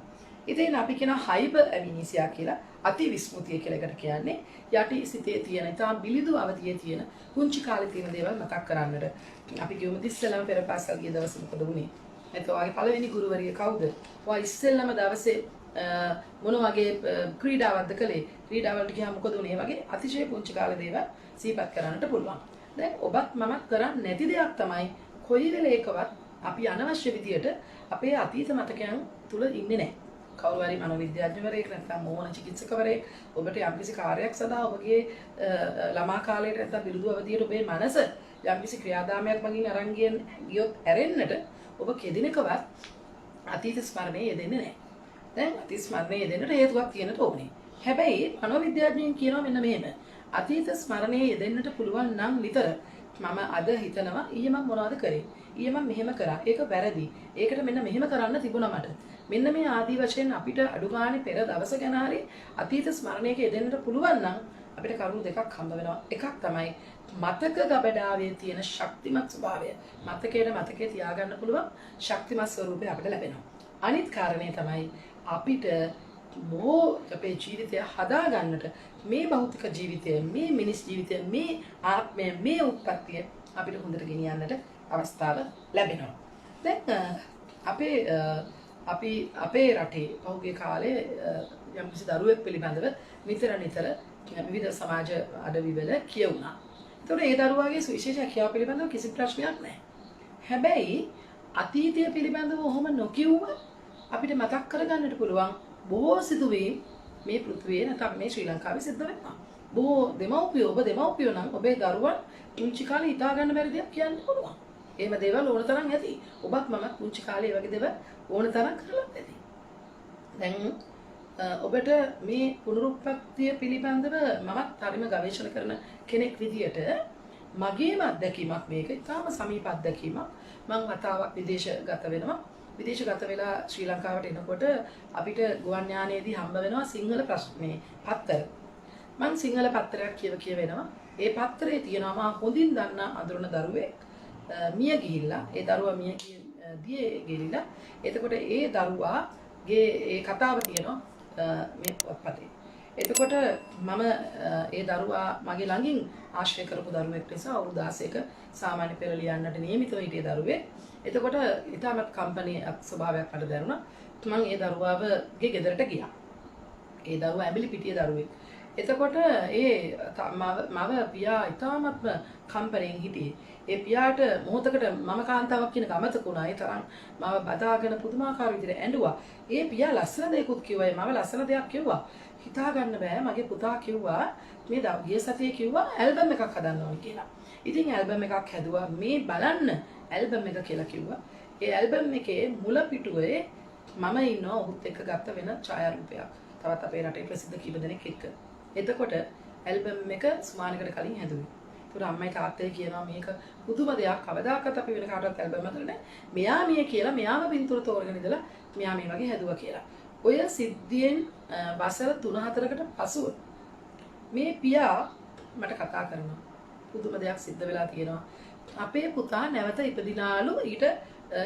ඉතින් අපි කියන හයිපර් ඇමිනීසියා කියලා අති විස්මෘතිය කියලා එකට කියන්නේ යටි සිතේ තියෙන ඉතාම බිලිදු අවධියේ තියෙන පුංචි කාලේ තියෙන දේවල් මතක් කරන්නට. අපි කියමු ඉස්සෙල්ලාම පෙර පාසල් ගිය දවසේ මොකද වුනේ? එතකොට ඔයාගේ පළවෙනි ගුරුවරිය කවුද? ඔයා ඉස්සෙල්ලාම දවසේ මොන වගේ ක්‍රීඩාවක්ද කළේ? ක්‍රීඩාවලට ගියාම මොකද වුනේ? වගේ අතිශය පුංචි කාලේ දේවල් සිහිපත් කරන්නට පුළුවන්. දැන් ඔබත් මමත් කරන්නේ නැති දෙයක් තමයි කොයි වෙලේකවත් අපි අනවශ්‍ය විදියට අපේ අතීත මතකයන් තුල ඉන්නේ නැහැ. කවුරු හරි මනෝවිද්‍යාඥවරයෙක් නැත්නම් මෝහන චිකිත්සකවරයෙක් ඔබට යම්කිසි කාර්යයක් සඳහා ඔබගේ ළමා කාලයට නැත්නම් බිරුදු අවධියට ඔබේ මනස යම්කිසි ක්‍රියාදාමයක් මගින් අරන් ගියොත් ඇරෙන්නට ඔබ කෙදිනකවත් අතීත ස්මරණයේ යෙදෙන්නේ නැහැ. දැන් අතීත ස්මරණයේ යෙදෙන්නට හේතුවක් තියෙනට ඕනේ. හැබැයි මනෝවිද්‍යාඥයන් කියනවා මෙන්න මෙහෙම. අතීත ස්මරණයේ යෙදෙන්නට පුළුවන් නම් විතර මම අද හිතනවා ඊයේ මම මොනවද කරේ? ඊයේ මම මෙහෙම කරා. ඒක වැරදි. ඒකට මෙන්න මෙහෙම කරන්න තිබුණා මට. මෙන්න මේ ආදී වශයෙන් අපිට අඩුගානේ පෙර දවස ගැන හරි අතීත ස්මරණයක යෙදෙන්නට පුළුවන් නම් අපිට කරුණු දෙකක් හම්බ වෙනවා. එකක් තමයි මතක ගබඩාවේ තියෙන ශක්තිමත් ස්වභාවය. මතකයේ තියාගන්න පුළුවන් ශක්තිමත් ස්වરૂපය අපිට ලැබෙනවා. අනිත් කාරණේ තමයි අපිට බොහෝ අපේ ජීවිතය හදාගන්නට මේ භෞතික ජීවිතය, මේ මිනිස් ජීවිතය, මේ ආත්මය, මේ උත්පත්තිය අපිට හොඳට ගෙනියන්නට අවස්ථාව ලැබෙනවා. දැන් අපේ රටේ පහුගිය කාලේ යම්කිසි දරුවෙක් පිළිබඳව නිතර විවිධ සමාජ අඩවිවල කියවුණා. ඒතකොට ඒ දරුවාගේ සුවිශේෂ හැකියාව පිළිබඳව කිසි ප්‍රශ්නයක් නැහැ. හැබැයි අතීතය පිළිබඳව ඔහොම නොකියුව අපිට මතක් කරගන්නට පුළුවන් බොහෝ සිදුවීම් මේ පෘථිවියේ නැත්නම් මේ ශ්‍රී ලංකාවේ සිද්ධ වෙනවා. බොහෝ දෙමව්පියෝ නම් ඔබේ දරුවන් පුංචි කාලේ හිතා ගන්න බැරි දේවල් කියන්න පුළුවන්. එහෙම දේවල් ඕන තරම් ඇති. ඔබත් මමත් පුංචි කාලේ ඒ වගේ දේවල් ඕන තරම් කරලා ඇති. දැන් ඔබට මේ පුනරුත්පත්තිය පිළිබඳව මමත් හරිම ගවේෂණ කරන කෙනෙක් විදියට මගේම අත්දැකීමක් මේක. ඉතාම සමීප අත්දැකීමක්. මම වතාවක් විදේශගත වෙනවා. විදේශගත වෙලා ශ්‍රී ලංකාවට එනකොට අපිට ගුවන් යානයේදී හම්බ වෙනවා සිංහල ප්‍රශ්නේ පත්තර. මම සිංහල පත්තරයක් කියවෙනවා. ඒ පත්තරේ තියෙනවා මම හොඳින් දන්න අඳුරන දරුවෙක් මිය ගිහිල්ලා. ඒ දරුවා මිය ගිහිල්ලා. එතකොට ඒ දරුවාගේ ඒ කතාව තියෙනවා මේ පොත්පතේ. එතකොට මම ඒ දරුවා මගේ ළඟින් ආශ්‍රය කරපු දරුවෙක් නිසා අවුරුදු 16ක සාමාන්‍ය පෙළ ලියන්නට නියමිතව හිටිය දරුවෙක්. එතකොට ඊටමත් කම්පැනි ස්වභාවයක් මට දැනුණා. මම ඒ දරුවාගේ ගෙදරට ගියා. ඒ දරුවා ඇඹිලි පිටිය දරුවෙක්. එතකොට මව පියා ඊටමත්ම කම්පැනියෙන් හිටියේ. ඒ පියාට මොහොතකට මම කාන්තාවක් කියන ගමතක වුණා. ඒ තරම් මව බදාගෙන පුදුමාකාර විදිහට ඇඬුවා. ඒ පියා ලස්සන දෙයක්ත් කිව්වා. මම ලස්සන දෙයක් කිව්වා. හිතා ගන්න බෑ. මගේ පුතා කිව්වා මේ ගිය සතියේ කිව්වා ඇල්බම් එකක් හදන්න ඕනේ කියලා. ඉතින් ඇල්බම් එකක් හැදුවා. මේ බලන්න ඇල්බම් එක කියලා කිව්වා. ඒ ඇල්බම් එකේ මුල පිටුවේ මම ඉන්නවා ඔහුත් එක්ක ගත්ත වෙන ඡායාරූපයක්. තවත් අපේ රටේ ප්‍රසිද්ධ කීප දෙනෙක් එක්ක. එතකොට ඇල්බම් එක සුමානකට කලින් හැදුවේ. ඒකට අම්මයි තාත්තයි කියනවා මේක පුදුම දෙයක් කවදාකවත් අපි වෙන කාටවත් ඇල්බම් එකකට නෑ. මෙයා මේ කියලා මෙයාම පින්තූර තෝරගෙන ඉඳලා මෙයා මේ වගේ හැදුවා කියලා. ඔය සිද්ධියෙන් වසර 3-4කට පසුව මේ පියා මට කතා කරනවා. පුදුම දෙයක් සිද්ධ වෙලා තියෙනවා. අපේ පුතා නැවත ඉපදිනාලු ඊට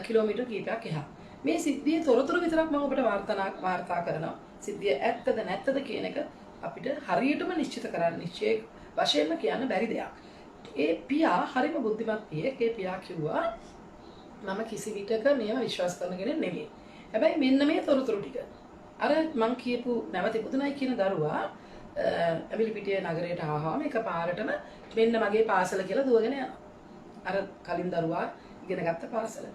කිලෝමීටර් කීපයක් එහා. මේ සිද්ධියේ තොරතුරු විතරක් මම ඔබට වාර්තා කරනවා. සිද්ධිය ඇත්තද නැත්තද කියන එක අපිට හරියටම නිශ්චිත කරන්න නිශ්චය වශයෙන්ම කියන්න බැරි දෙයක්. ඒ පියා හරිම බුද්ධිමත් පියෙක්. ඒ පියා කිව්වා මම කිසි විටක මේව විශ්වාස කරන කෙනෙක් නෙමෙයි. හැබැයි මෙන්න මේ තොරතුරු ටික. අර මං කියපු නැවත ඉපදුණයි කියන දරුවා ඇවිල්පිටිය නගරයට ආවම එකපාරටම මෙන්න මගේ පාසල කියලා දුවගෙන යනවා. අර කලින් දරුවා ඉගෙන ගත්ත පාසල.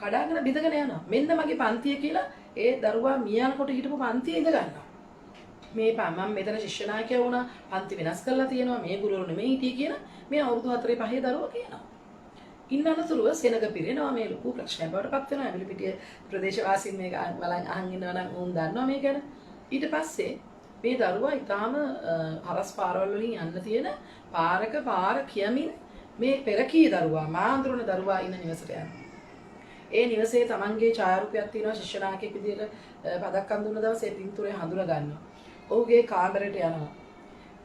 කඩාගෙන බිඳගෙන යනවා. මෙන්න මගේ පන්තිය කියලා ඒ දරුවා මියනකොට හිටපු පන්තිය ඉඳ ගන්නවා. මේ මම මෙතන ශිෂ්‍ය නායකයා වුණා. පන්ති වෙනස් කරලා තියෙනවා. මේ ගුරුවරු නෙමෙයි හිටියේ කියලා මේ අවුරුදු 4-5 දරුවා කියනවා. ඉන්නනතුරුව සෙනග පිරෙනවා මේ ලොකු ප්‍රශ්නයක් බවට පත් වෙනවා. ඇවිල්පිටිය ප්‍රදේශවාසීන් මේක බලන් අහන් ඉන්නවා නම් උන් දන්නවා මේක ගැන. ඊට පස්සේ මේ දරුවා ඊටාම හරස් පාරවල් වලින් යන්න තියෙන පාර කියමින් මේ පෙරකී දරුවා මාඳුරන දරුවා ඉන්න නිවසට යනවා. ඒ නිවසේ තමන්ගේ ඡායාරූපයක් තියෙනවා ශිෂ්‍ය නායකයෙක් විදිහට පදක්කම් දුන්න දවසේ පින්තූරේ හඳුනා ගන්නවා. ඔහුගේ කාමරයට යනවා.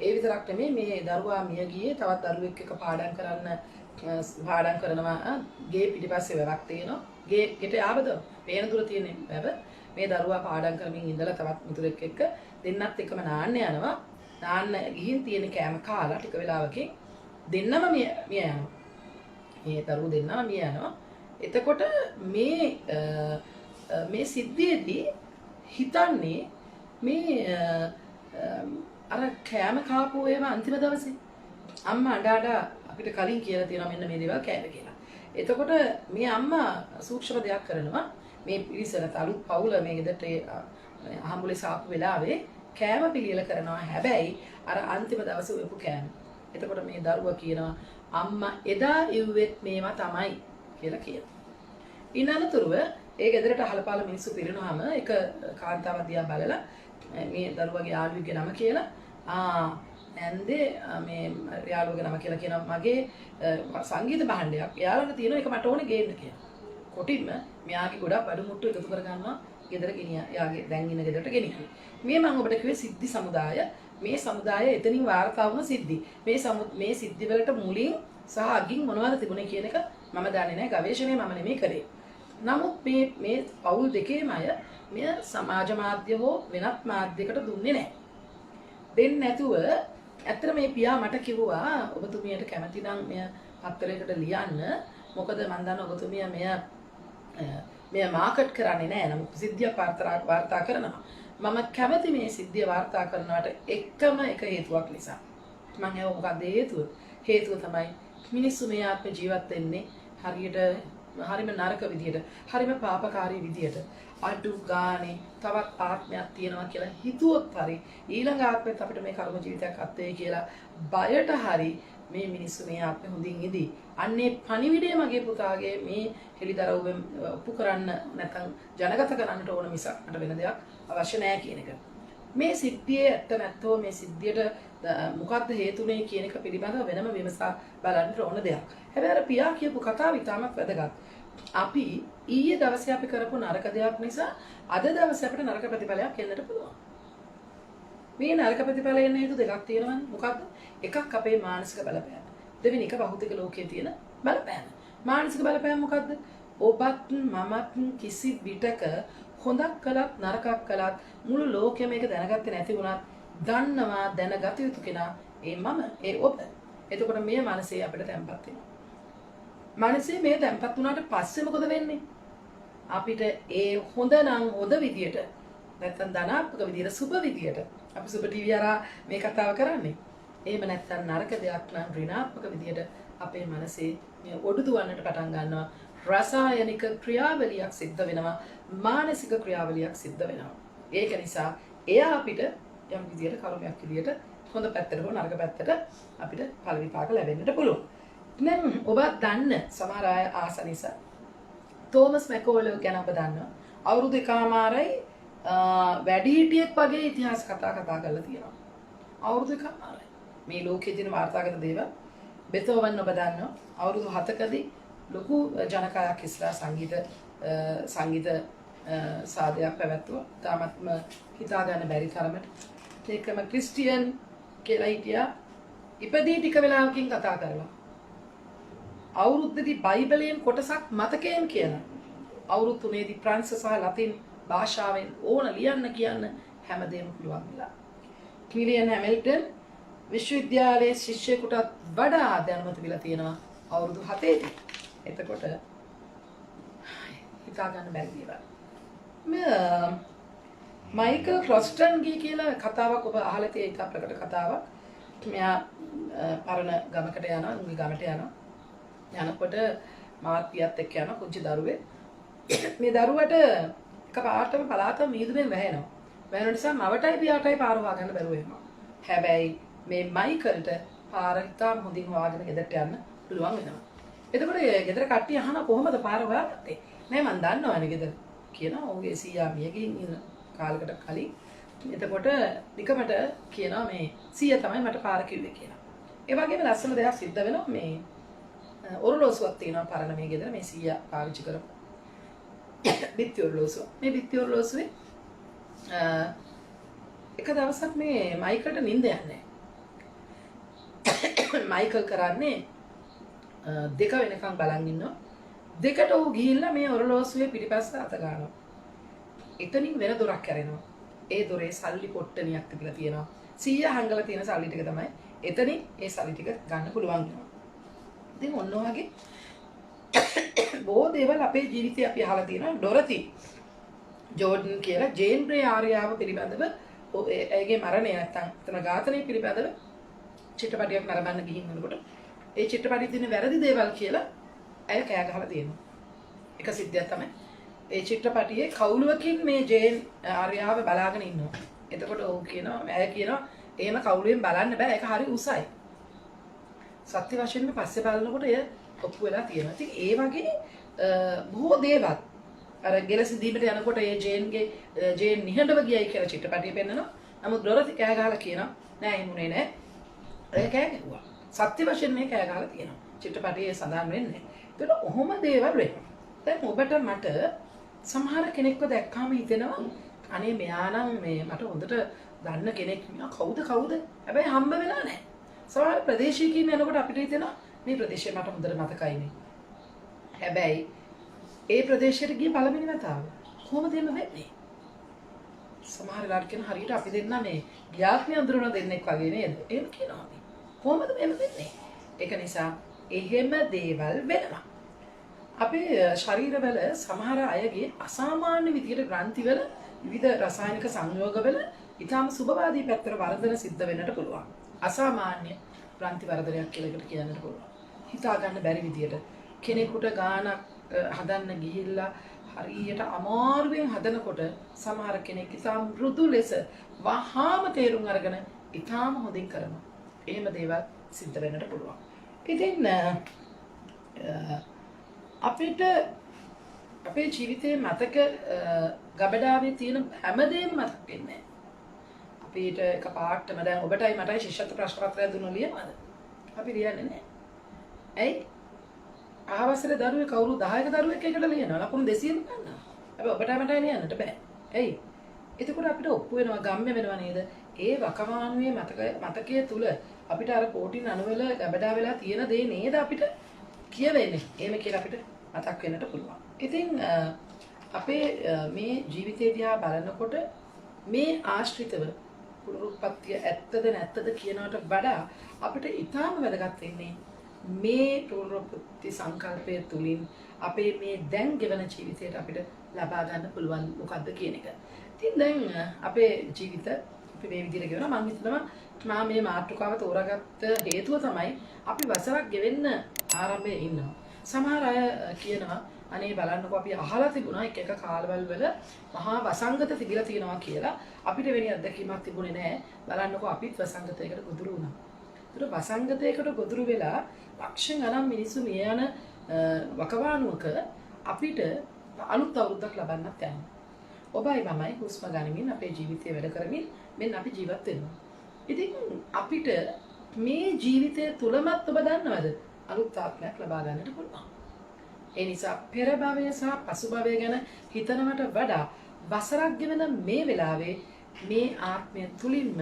ඒ විතරක් නෙමෙයි මේ දරුවා මිය ගියේ තවත් දරුවෙක් එක්ක පාඩම් කරනවා. ගේ පිටිපස්සේ වැවක් තියෙනවා. ගෙට ආවද? පේන දුර තියෙන වැව. මේ දරුවා පාඩම් කරමින් ඉඳලා තවත් මිතුරෙක් එක්ක දෙන්නත් එකම නාන්න යනවා. නාන්න ගිහින් තියෙන කෑම කාලා ටික වෙලාවකින් දෙන්නම මිය යනවා. මේ දරුවෝ දෙන්නම මිය යනවා. එතකොට මේ සිද්ධියේදී හිතන්නේ මේ අර කෑම කාපු ඒවා අන්තිම දවසේ අම්මා අඬ අපිට කලින් කියලා තියෙනවා මෙන්න මේ දේවල් කෑම කියලා. එතකොට මේ අම්මා සූක්ෂම දෙයක් කරනවා. මේ පිරිසට අලුත් පවුල මේ ගෙදරට අහඹුලේ සාපු වෙලාවේ කෑම පිළියෙල කරනවා. හැබැයි අර අන්තිම දවසේ උයපු කෑම. එතකොට මේ දරුවා කියනවා අම්මා එදා ඉව්වෙත් මේවා තමයි කියලා කියනවා. ඊනනතුරුව ඒ ගෙදරට අහලපාල මිනිස්සු පිරිනවම එක කාන්තාවක් දිහා බලලා මේ දරුවගේ යාළුවෙක්ගේ නම කියලා නැන්දේ මේ යාළුවගේ නම කියලා කියනවා මගේ සංගීත භාණ්ඩයක් එයාලට තියෙන එක මට ඕනේ ගේන්න කියලා. කොටින්ම මෙයාගේ ගොඩක් බඩු මුට්ටු එකතු කරගන්නවා ගෙදර ගෙනියා. එයාගේ දැන් ඉන්න ගෙදරට ගෙනියනවා. මේ මම ඔබට කිව්වේ සිද්ධි සමුදාය. මේ සමුදාය එතනින් වාර්තා වුණ සිද්ධි. මේ සිද්ධි වලට මුලින් සහ අගින් මොනවද තිබුණේ කියන එක මම දන්නේ නැහැ. ගවේෂණය මම නෙමෙයි කරේ. නමුත් මේ පවුල් දෙකේම අය මෙය සමාජ මාධ්‍ය හෝ වෙනත් මාධ්‍යයකට දුන්නේ නැහැ. දෙන්නේ නැතුව ඇත්තට මේ පියා මට කිව්වා ඔබතුමියට කැමති නම් මෙය පත්තරයකට ලියන්න. මොකද මම දන්නවා ඔබතුමිය මෙය මාකට් කරන්නේ නැහැ. නමුත් සිද්ධියක් වාර්තා කරනවා. මම කැමති මේ සිද්ධිය වාර්තා කරනවට එකම එක හේතුවක් නිසා. මම ඒව මොකක්ද හේතුව? හේතුව තමයි මිනිස්සු මේ ආත්ම ජීවත් වෙන්නේ හරියට හරිම නරක විදියට, හරිම පාපකාරී විදියට. අඩු ගානේ තවත් ආත්මයක් තියෙනවා කියලා හිතුවොත් හරි ඊළඟ ආත්මෙත් අපිට මේ කර්ම ජීවිතයක් අත්වේ කියලා බයට හරි මේ මිනිස්සු මේ ආත්මෙ හොඳින් ඉදී. අන්නේ පණිවිඩය මගේ පුතාගේ මේ හෙලිදරව් ඔප්පු කරන්න නැත්නම් ජනගත කරන්නට ඕන මිසක් මට වෙන දෙයක් අවශ්‍ය නැහැ කියන එක. මේ සිද්ධියේ ඇත්ත නැත්තෝ මේ සිද්ධියට මොකක්ද හේතුනේ කියන එක පිළිබඳව වෙනම විමසා බලන්න ඕන දෙයක්. හැබැයි අර පියා කියපු කතාව ඉතාමත් වැදගත්. අපි ඊයේ දවසේ අපි කරපු නරක දෙයක් නිසා අද දවසේ අපිට නරක ප්‍රතිඵලයක් එන්නට පුළුවන්. මේ නරක ප්‍රතිඵල එන්න හේතු දෙකක් තියෙනවනේ. මොකක්ද? එකක් අපේ මානසික බලපෑම. දෙවෙනි එක භෞතික ලෝකයේ තියෙන බලපෑම. මානසික බලපෑම මොකද්ද? ඔබත් මමත් කිසි විටක හොඳක් කළත් නරකක් කළත් මුළු ලෝකෙම මේක දැනගත්තේ නැති වුණත් දන්නවා දැනගත යුතු කෙනා ඒ මම ඒ ඔබ. එතකොට මේ මනසේ අපිට තැම්පත් වෙනවා. මනසේ මේ තැම්පත් වුණාට පස්සේ මොකද වෙන්නේ? අපිට ඒ හොඳ නම් හොඳ විදියට නැත්නම් ධනාත්මක විදියට සුබ විදියට අපි සුබ ටීවී හරහා මේ කතාව කරන්නේ. එහෙම නැත්නම් නරක දෙයක් නම් ඍණාත්මක විදියට අපේ මනසේ මේ ඔඩු දුවන්නට පටන් ගන්නවා. රසායනික ක්‍රියාවලියක් සිද්ධ වෙනවා. මානසික ක්‍රියාවලියක් සිද්ධ වෙනවා. ඒක නිසා එයා අපිට යම් විදියට කර්මයක් විදියට හොඳ පැත්තට හෝ නරක පැත්තට අපිට ඵල විපාක ලැබෙන්නට පුළුවන්. දැන් ඔබ දන්න සමහර අය ආස නිසා තෝමස් මැකෝලෝ ගැන ඔබ දන්නවා. අවුරුදු 1මාරයි වැඩිහිටියෙක් වගේ ඉතිහාස කතා කරලා තියෙනවා. අවුරුදු 1මාරයි. මේ ලෝකයේ තියෙන වාර්තාගත දේවල් බෙතෝවන් ඔබ දන්නවා අවුරුදු 7කදී ලොකු ජනකායක් ඉස්සරහා සංගීත සාදයක් පැවැත්වුවා. තාමත්ම හිතා ගන්න බැරි තරමට. ඒකම ක්‍රිස්ටියන් කියලා හිටියා. ඉපදී ටික වෙලාවකින් කතා කරලා. අවුරුද්දේදී බයිබලයෙන් කොටසක් මතකයෙන් කියලා. අවුරුදු 3ේදී ප්‍රංශ සහ ලතින් භාෂාවෙන් ඕන ලියන්න කියන්න හැමදේම පුළුවන් වෙලා. කිලියන් හැමිල්ටන් විශ්වවිද්‍යාලයේ ශිෂ්‍යයෙකුටත් වඩා දැනුම තිබිලා තියෙනවා අවුරුදු 7ේදී. එතකොට හිතා ගන්න බැරි දේවල්. මයිකල් ක්‍රොස්ටන්ගේ කියලා කතාවක් ඔබ අහලා තියෙන එක ප්‍රකට කතාවක්. මෙයා පරණ ගමකට යනවා, උන්ගේ ගමට යනවා. යනකොට මාත්‍රියත් එක්ක යන කුංචි දරුවෙක්. මේ දරුවට එකපාරටම පලාතම මීදුමෙන් වැහෙනවා. වැහෙන නිසා මවටයි පියාටයි පාර හොයාගන්න බැරුව වෙනවා. හැබැයි මේ මයිකල්ට පාර ඉතාම හොඳින් හොයාගෙන ගෙදරට යන්න පුළුවන් වෙනවා. එතකොට ගෙදර කට්ටිය අහනවා කොහොමද පාර හොයාගත්තේ? නෑ මම දන්නවනේ ගෙදර කියනවා. ඔහුගේ සීයා මිය ගිහින් ඉන්න කාලයකට කලින්. එතකොට නිකමට කියනවා මේ සීයා තමයි මට පාර කිව්වේ කියලා. ඒ වගේම ලස්සන දෙයක් සිද්ධ වෙනවා මේ ඔරලෝසුවක් තියෙනවා පරණ මේ ගෙදර මේ සීයා පාවිච්චි කරපු. බිත්ති ඔරලෝසුව. මේ බිත්ති ඔරලෝසුවේ එක දවසක් මේ මයිකල්ට නිින්ද යන්නේ. මයිකල් කරන්නේ 2 වෙනකන් බලන් ඉන්නවා. 2ට ඌ ගිහිල්ලා මේ ඔරලෝසුවේ පිටිපස්ස අත ගන්නවා. එතනින් වෙන දොරක් කැරෙනවා. ඒ දොරේ සල්ලි පොට්ටනියක් තිබිලා තියෙනවා. 100 හංගලා තියෙන සල්ලි ටික තමයි. එතනින් ඒ සල්ලි ටික ගන්න පුළුවන් වෙනවා. ඉතින් ඔන්න ඔයගේ බොහෝ දේවල් අපේ ජීවිතේ අපි අහලා තියෙනවා. ඩොරති ජෝඩන් කියලා ජේන් බ්‍රේ ආර්යාව පිළිබඳව එයාගේ මරණය නැත්තම් එතන ඝාතනය පිළිබඳව චිත්‍රපටයක් නරඹන්න ගිහින් යනකොට ඒ චිත්‍රපටයේ තියෙන වැරදි දේවල් කියලා ඇය කෑ ගහලා තියෙනවා. එක සිද්ධියක් තමයි ඒ චිත්‍රපටියේ කවුළුවකින් මේ ජේන් ආර්යාව බලාගෙන ඉන්නවා. එතකොට ඔහු කියනවා ඇය කියනවා එහෙම කවුළුවෙන් බලන්න බෑ ඒක හරි උසයි. සත්‍ය වශයෙන්ම පස්සේ බලනකොට එය ඔප්පු වෙලා තියෙනවා. ඉතින් ඒ වගේ බොහෝ දේවල් අර ගෙලසි දීපට යනකොට ඒ ජේන් නිහඬව ගියයි කියලා චිත්‍රපටිය පෙන්නනවා. නමුත් ඩොරති කෑ ගහලා කියනවා නෑ එමුනේ නෑ. ඒ කෑ ගැහුවා. සත්‍ය වශයෙන් මේ කෑ ගහලා තියෙනවා. චිත්‍රපටියේ සඳහන් වෙන්නේ. ඒකට ඔහොම දේවල් වෙනවා. දැන් ඔබට මට සමහර කෙනෙක්ව දැක්කාම හිතෙනවා අනේ මෙයා නම් මේ මට හොඳට දන්න කෙනෙක් නා කවුද හැබැයි හම්බ වෙලා නැහැ. සමහර ප්‍රදේශයකින් යනකොට අපිට හිතෙනවා මේ ප්‍රදේශය මට හොඳට මතකයිනේ. හැබැයි ඒ ප්‍රදේශයට ගිය පළවෙනි වතාව කොහොමද එහෙම වෙන්නේ? සමහර වෙලාවට කියන හරියට අපි දෙන්න මේ ගියාත්මය අඳුරන දෙන්නෙක් වගේ නේද? එහෙම කියනවා අපි. කොහොමද එහෙම වෙන්නේ? ඒක නිසා එහෙම දේවල් වෙනවා. අපේ ශරීරවල සමහර අයගේ අසාමාන්‍ය විදිහට ග්‍රන්ථිවල විවිධ රසායනික සංයෝගවල ඊටාම සුබවාදී පැත්තට වර්ධන සිද්ධ වෙන්නට පුළුවන්. අසාමාන්‍ය ග්‍රන්ථි වර්ධනයක් කියලා එකට කියන්නට පුළුවන්. හිතා ගන්න බැරි විදිහට කෙනෙකුට ගානක් හදන්න ගිහිල්ලා හරියට අමාරුවෙන් හදනකොට සමහර කෙනෙක් ඊටාම මෘදු ලෙස වහාම තේරුම් අරගෙන ඊටාම හොඳින් කරනවා. එහෙම දේවල් සිද්ධ වෙන්නට පුළුවන්. ඉතින් අපිට අපේ ජීවිතයේ මතක ගබඩාවේ තියෙන හැමදේම මතක් වෙන්නේ නැහැ. අපිට එකපාරටම දැන් ඔබටයි මටයි ශිෂ්‍යත්ව ප්‍රශ්න පත්‍රයක් දුන්නොත් ලියනවද? අපි ලියන්නේ නැහැ. ඇයි? ආවසරේ දරුවෙක් කවුරු 10ක දරුවෙක් එකට ලියනවා. ලකුණු 200ක් ගන්නවා. හැබැයි ඔබටයි මටයි ලියන්නට බෑ. ඇයි? එතකොට අපිට ඔප්පු වෙනවා ගම්ම වෙනවා නේද? ඒ වකවානුවේ මතකයේ තුල අපිට අර කෝටින් අණුවල ගබඩා වෙලා තියෙන දේ නේද අපිට කියවෙන්නේ. එහෙම කියලා අපිට මතක් වෙන්නට පුළුවන්. ඉතින් අපේ මේ ජීවිතය දිහා බලනකොට මේ ආශ්‍රිතව පුනරුත්පත්තිය ඇත්තද නැත්තද කියනවට වඩා අපිට ඊටාම වැදගත් වෙන්නේ මේ පුනරුත්පත්ති සංකල්පය තුලින් අපේ මේ දැන් ගෙවන ජීවිතයට අපිට ලබා ගන්න පුළුවන් මොකද්ද කියන එක. ඉතින් දැන් අපේ ජීවිත අපි මේ විදිහට ගෙවනවා. මම හිතනවා මා මේ මාතෘකාව තෝරාගත්ත හේතුව තමයි අපි වසරක් ගෙවෙන්න ආරම්භයේ ඉන්නවා. සමහර අය කියනවා අනේ බලන්නකෝ අපි අහලා තිබුණා එක කාලවල වල මහා වසංගත තිබිලා තියෙනවා කියලා. අපිට වෙන අත්දැකීමක් තිබුණේ නැහැ. බලන්නකෝ අපිත් වසංගතයකට ගොදුරු වුණා. ඒතර වසංගතයකට ගොදුරු වෙලා ලක්ෂ ගණන් මිනිස්සු මිය යන වකවානුවක අපිට අලුත් අවුරුද්දක් ලබන්නත් යනවා. ඔබයි මමයි හුස්ම ගනිමින් අපේ ජීවිතය වැඩ කරමින් මෙන්න අපි ජීවත් වෙනවා. ඉතින් අපිට මේ ජීවිතය තුලමත් ඔබ දන්නවද අලුත් ආත්මයක් ලබා ගන්නට පුළුවන්. ඒ නිසා පෙර භවය සහ පසු භවය ගැන හිතනවට වඩා වසරක් ගෙවන මේ වෙලාවේ මේ ආත්මය තුලින්ම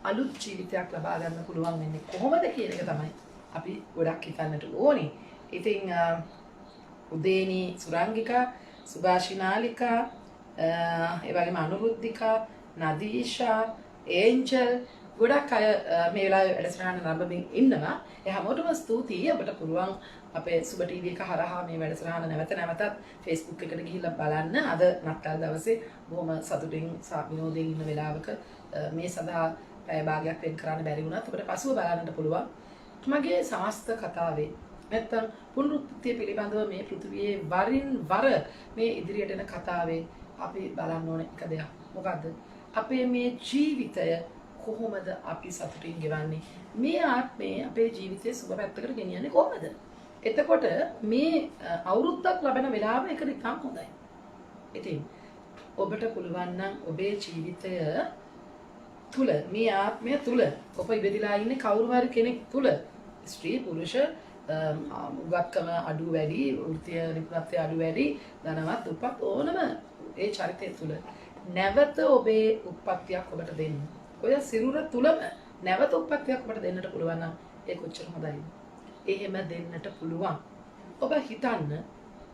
අලුත් ජීවිතයක් ලබා ගන්න පුළුවන් වෙන්නේ කොහොමද කියන එක තමයි අපි ගොඩක් හිතන්නට ඕනේ. ඉතින් උදේනී සුරංගිකා, සුභාෂිනාලිකා, ඒ වගේම අනුරුද්ධිකා, නදීෂා, ඒන්ජල් ගොඩක් අය මේ වෙලාවේ වැඩසටහන නරඹමින් ඉන්නවා. ඒ හැමෝටම ස්තුතියි. ඔබට පුළුවන් අපේ සුබ ටීවී එක හරහා මේ වැඩසටහන නැවතත් Facebook එකට ගිහිල්ලා බලන්න. අද නත්තල් දවසේ බොහොම සතුටින් විනෝදයෙන් ඉන්න වෙලාවක මේ සඳහා පැය භාගයක් වෙන් කරන්න බැරි වුණත් ඔබට පසුව බලන්නට පුළුවන්. මගේ සමස්ත කතාවේ නැත්තම් පුනරුත්පත්තිය පිළිබඳව මේ පෘථිවියේ වරින් වර මේ ඉදිරියට එන කතාවේ අපි බලන්න ඕන එක දෙයක්. මොකද්ද? අපේ මේ ජීවිතය කොහොමද අපි සතුටින් ගෙවන්නේ? මේ ආත්මේ අපේ ජීවිතයේ සුබ පැත්තකට ගෙනියන්නේ කොහොමද? එතකොට මේ අවුරුද්දක් ලැබෙන වෙලාව එක නිකන් හොඳයි. ඉතින් ඔබට පුළුවන් නම් ඔබේ ජීවිතය තුල මේ ආත්මය තුල ඔබ ඉබෙදිලා ඉන්නේ කවුරු හරි කෙනෙක් තුල ස්ත්‍රී පුරුෂ උගත්කම අඩු වැඩි වෘත්තීය නිපුණත්වය අඩු වැඩි ධනවත් උපත් ඕනම ඒ චරිතය තුල නැවත ඔබේ උත්පත්තියක් ඔබට දෙන්න. ඔය සිරුර තුලම නැවත උත්පත්තියක් ඔබට දෙන්නට පුළුවන් නම් ඒ කොච්චර හොඳයිද? එහෙම දෙන්නට පුළුවන්. ඔබ හිතන්න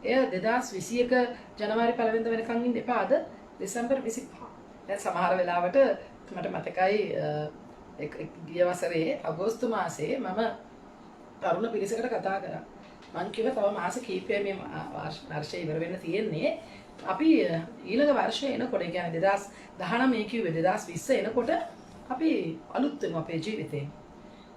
එය 2021 ජනවාරි 1 වෙනිදා වෙනකන් ඉන්න එපාද? දෙසැම්බර් 25. දැන් සමහර වෙලාවට මට මතකයි ගිය වසරේ අගෝස්තු මාසයේ මම තරුණ පිරිසකට කතා කරා. මං කිව්වා තව මාස කිහිපයක් මේ වර්ෂය ඉවර වෙන්න තියෙන්නේ. අපි ඊළඟ වර්ෂය එනකොට කියන්නේ 2019 කිව්වේ 2020 එනකොට අපි අලුත් වෙනවා අපේ ජීවිතේ.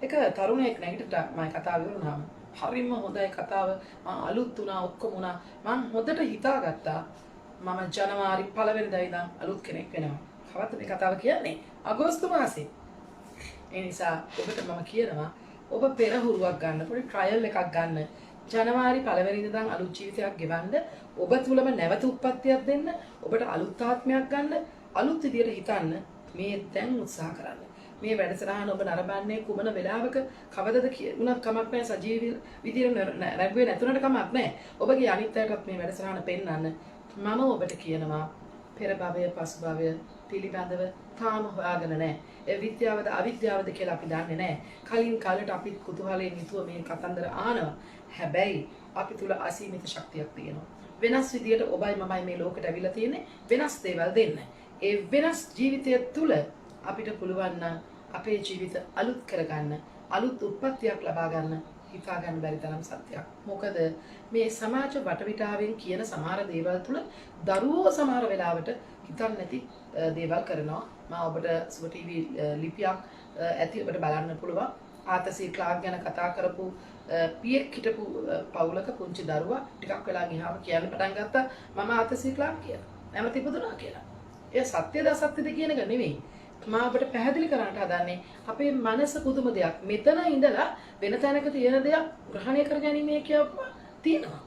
එක තරුණයෙක් නැගිටලා මම කතාව ඉවරුනහම හරිම හොඳයි කතාව. මම අලුත් වුණා ඔක්කොම වුණා. මම හොඳට හිතාගත්තා මම ජනවාරි 1 වෙනිදා ඉඳන් අලුත් කෙනෙක් වෙනවා. කවද්ද මේ කතාව කියන්නේ? අගෝස්තු මාසේ. ඒ නිසා ඔබට මම කියනවා ඔබ පෙරහුරුවක් ගන්න, පොඩි ට්‍රයල් එකක් ගන්න. ජනවාරි 1 වෙනිදා ඉඳන් අලුත් ජීවිතයක් ගෙවන්න, ඔබ තුලම නැවත උත්පත්තියක් දෙන්න, ඔබට අලුත් ආත්මයක් ගන්න, අලුත් විදියට හිතන්න මේ දැන් උත්සාහ කරන්න. මේ වැඩසටහන ඔබ නරඹන්නේ කුමන වෙලාවක කවදද කියුණත් කමක් නැහැ. සජීවී විදියට නැගුවේ නැතුණට කමක් නැහැ. ඔබගේ අනිත් අයටත් මේ වැඩසටහන පෙන්වන්න. මම ඔබට කියනවා පෙර භවය පසු භවය පිළිබඳව තාම හොයාගෙන නැහැ. ඒ විද්‍යාවද අවිද්‍යාවද කියලා අපි දන්නේ නැහැ. කලින් කාලෙට අපි කුතුහලයෙන් යුතුව මේ කතන්දර ආනවා. හැබැයි අපි තුල අසීමිත ශක්තියක් තියෙනවා. වෙනස් විදියට ඔබයි මමයි මේ ලෝකෙට ඇවිල්ලා තියෙන්නේ වෙනස් දේවල් දෙන්න. ඒ වෙනස් ජීවිතය තුල අපිට පුළුවන් නම් අපේ ජීවිත අලුත් කරගන්න, අලුත් උත්පත්තියක් ලබා ගන්න හිතා ගන්න බැරි තරම් සත්‍යයක්. මොකද මේ සමාජ වටපිටාවෙන් කියන සමහර දේවල් තුල දරුවෝ සමහර වෙලාවට හිතන්නේ නැති දේවල් කරනවා. මම ඔබට සුබ ටීවී ලිපියක් ඇති ඔබට බලන්න පුළුවන්. ආතසී ක්ලාක් ගැන කතා කරපු පියෙක් හිටපු පවුලක පුංචි දරුවා ටිකක් වෙලා ගියාම කියන්න පටන් ගත්තා මම ආතසී ක්ලාක් කියලා. නැමති පුදුනා කියලා. ඒ සත්‍යද අසත්‍යද කියන එක නෙවෙයි. මම ඔබට පැහැදිලි කරන්නට හදන්නේ අපේ මනස පුදුම දෙයක්. මෙතන ඉඳලා වෙන තැනක තියෙන දෙයක් ග්‍රහණය කරගැනීමේ කියව තියෙනවා.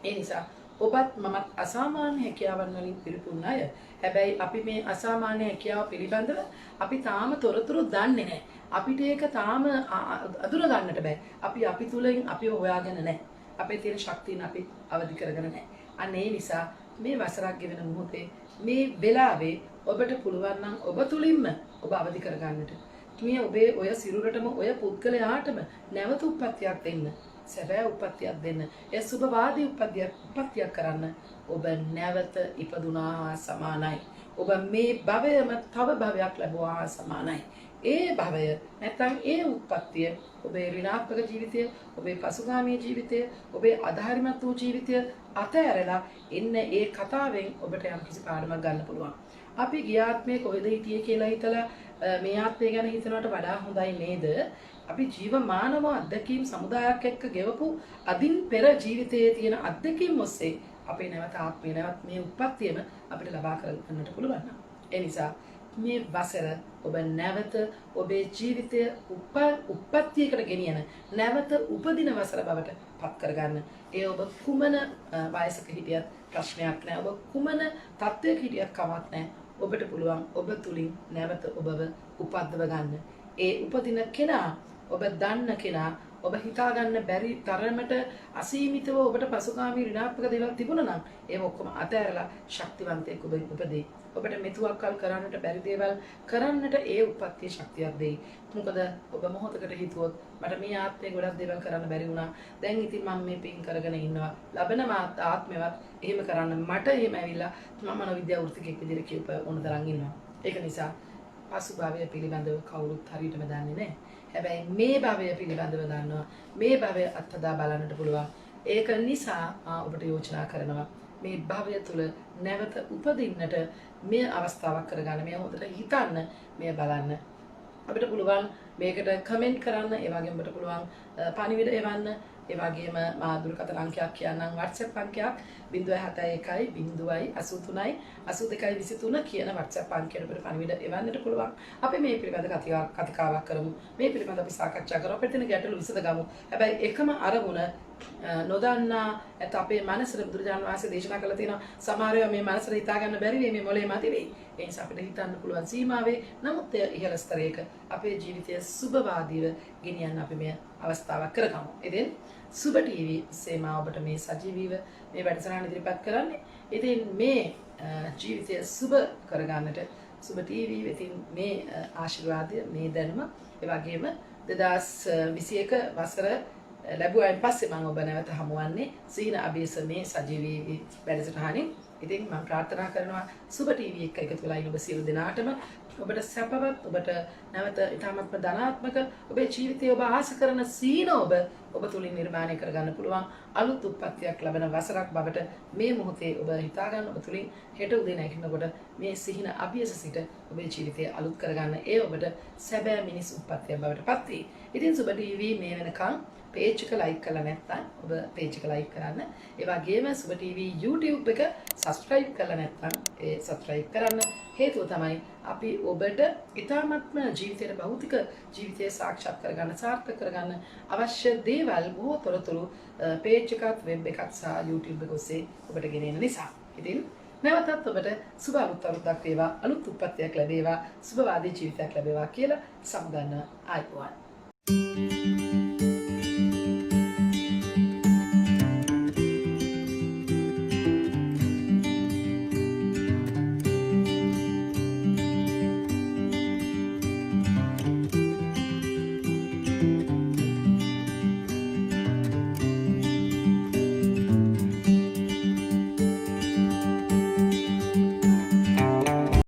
ඒ නිසා ඔබත් මමත් අසාමාන්‍ය හැකියාවන් වලින් පිරිපුන් අය. හැබැයි අපි මේ අසාමාන්‍ය හැකියාව පිළිබඳව අපි තාම තොරතුරු දන්නේ නැහැ. අපිට ඒක තාම අඳුන ගන්නට බෑ. අපි තුලින් අපි හොයාගෙන නැහැ. අපේ තියෙන ශක්තියන අපි අවදි කරගෙන නැහැ. අන්න ඒ නිසා මේ වසරක් ගෙවෙන මොහොතේ මේ වෙලාවේ ඔබට පුළුවන් නම් ඔබ තුලින්ම ඔබ අවදි කරගන්නට. මේ ඔබේ ඔය සිරුරටම ඔය පුද්ගලයාටම නැවත උප්පත්තියක් දෙන්න. සැබෑ උප්පත්තියක් දෙන්න. ඒ සුබවාදී උප්පත්තියක් කරන්න ඔබ නැවත ඉපදුනා හා සමානයි. ඔබ මේ භවයම තව භවයක් ලැබුවා හා සමානයි. ඒ භවය නැත්නම් ඒ උත්පත්තිය ඔබේ ඍණාත්මක ජීවිතය, ඔබේ පසුගාමී ජීවිතය, ඔබේ අධාරිමත් වූ ජීවිතය අතහැරලා එන්න ඒ කතාවෙන් ඔබට යම්කිසි පාඩමක් ගන්න පුළුවන්. අපි ගිය ආත්මේ කොහෙද හිටියේ කියලා හිතලා මේ ආත්මය ගැන හිතනවට වඩා හොඳයි නේද? අපි ජීවමානව අත්දැකීම් සමුදායක් එක්ක ගෙවපු අදින් පෙර ජීවිතයේ තියෙන අත්දැකීම් ඔස්සේ අපේ නැවත ආත්මය නැවත් මේ උත්පත්තියම අපිට ලබා ගන්නට පුළුවන්. ඒ නිසා මේ වසර ඔබ නැවත ඔබේ ජීවිතය උප්පත්තියකට ගෙනියන නැවත උපදින වසර බවට පත් කරගන්න. ඒ ඔබ කුමන වයසක හිටියත් ප්‍රශ්නයක් නැහැ. ඔබ කුමන තත්ත්වයක හිටියත් කමක් නැහැ. ඔබට පුළුවන් ඔබ තුලින් නැවත ඔබව උපද්දව ගන්න. ඒ උපදින කෙනා ඔබ දන්න කෙනා ඔබ හිතා ගන්න බැරි තරමට අසීමිතව ඔබට පසුකාමී ඍණාත්මක දේවල් තිබුණා නම් ඒව ඔක්කොම අතහැරලා ශක්තිවන්තයෙක් ඔබ උපදී. ඔබට මෙතුවක්කල් කරන්නට බැරි දේවල් කරන්නට ඒ උපත්ති ශක්තියක් දෙයි. මොකද ඔබ මොහොතකට හිතුවොත් මට මේ ආත්මේ ගොඩක් දේවල් කරන්න බැරි වුණා. දැන් ඉතින් මම මේ පින් කරගෙන ඉන්නවා. ලබන ආත්මෙවත් එහෙම කරන්න මට එහෙම ඇවිල්ලා මම මනෝවිද්‍යා වෘත්තිකෙක් විදිහට කියප ඕන තරම් ඉන්නවා. ඒක නිසා පසුභාවය පිළිබඳව කවුරුත් හරියටම දන්නේ නැහැ. හැබැයි මේ භවය පිළිබඳව දන්නවා. මේ භවය අත්දැක බලන්නට පුළුවන්. ඒක නිසා ඔබට යෝජනා කරනවා මේ භවය තුල නැවත උපදින්නට මේ අවස්ථාවක් කරගන්න. මේ හොඳට හිතන්න, මේ බලන්න. අපිට පුළුවන් මේකට කමෙන්ට් කරන්න, ඒ වගේම අපිට පුළුවන් පණිවිඩ එවන්න. ඒ වගේම මා දුරකථන අංකයක් කියන්නම් WhatsApp අංකයක් 071 083 82 කියන WhatsApp අංකයට අපිට පණිවිඩ එවන්නට පුළුවන්. අපි මේ පිළිබඳ කතිකාවක් කරමු. මේ පිළිබඳ අපි සාකච්ඡා කරමු. අපිට තියෙන ගැටලු විසඳගමු. හැබැයි එකම අරමුණ නොදන්නා ඇත අපේ මනසට බුදුරජාණන් වහන්සේ දේශනා කළා තියෙනවා සමහර ඒවා මේ මනසට හිතා ගන්න බැරි වෙයි මේ මොලේ මත වෙයි. ඒ නිසා අපිට හිතන්න පුළුවන් සීමාවේ නමුත් ඉහළ ස්තරයක අපේ ජීවිතය සුබවාදීව ගෙනියන්න අපි මේ අවස්ථාවක් කරගමු. ඉතින් සුබ ටීවී සේමා ඔබට මේ සජීවීව මේ වැඩසටහන ඉදිරිපත් කරන්නේ. ඉතින් මේ ජීවිතය සුබ කරගන්නට සුබ ටීවී වෙතින් මේ ආශිර්වාදය මේ දැනුම ඒ වගේම 2021 වසර ලැබුවායින් පස්සේ මම ඔබ නැවත හමුවන්නේ සීන අභියස මේ සජීවී වැඩසටහනින්. ඉතින් මම ප්‍රාර්ථනා කරනවා සුබ ටීවී එක එකතු වෙලා ඉන්න ඔබ සියලු දෙනාටම ඔබට සැපවත් ඔබට නැවත ඊටමත්ම ධනාත්මක ඔබේ ජීවිතයේ ඔබ ආස කරන සීන ඔබ තුලින් නිර්මාණය කරගන්න පුළුවන් අලුත් උප්පත්තියක් ලැබෙන වසරක් බවට මේ මොහොතේ ඔබ හිතා ගන්න ඔබ තුලින් හෙට උදේ නැගිටිනකොට මේ සිහින අභියස සිට ඔබේ ජීවිතය අලුත් කරගන්න ඒ ඔබට සැබෑ මිනිස් උප්පත්තියක් බවට පත් වේ. ඉතින් සුබ ටීවී මේ වෙනකන් page එක like කරලා නැත්නම් ඔබ page එක like කරන්න. ඒ වගේම සුබ ටීවී YouTube එක subscribe කරලා නැත්නම් ඒ subscribe කරන්න. හේතුව තමයි අපි ඔබට ඊ타ත්ම ජීවිතයේ භෞතික ජීවිතය සාක්ෂාත් කරගන්න සාර්ථක කරගන්න අවශ්‍ය දේවල් බොහෝ තොරතුරු page එකත් web එකත් සහ YouTube එක ඔස්සේ ඔබට ගෙනෙන නිසා. ඉතින් නැවතත් ඔබට සුබ අලුත් අවුරුද්දක් වේවා, අලුත් උප්පත්තියක් ලැබේවා, සුබවාදී ජීවිතයක් ලැබේවා කියලා සමුගන්න ආයුබෝවන්.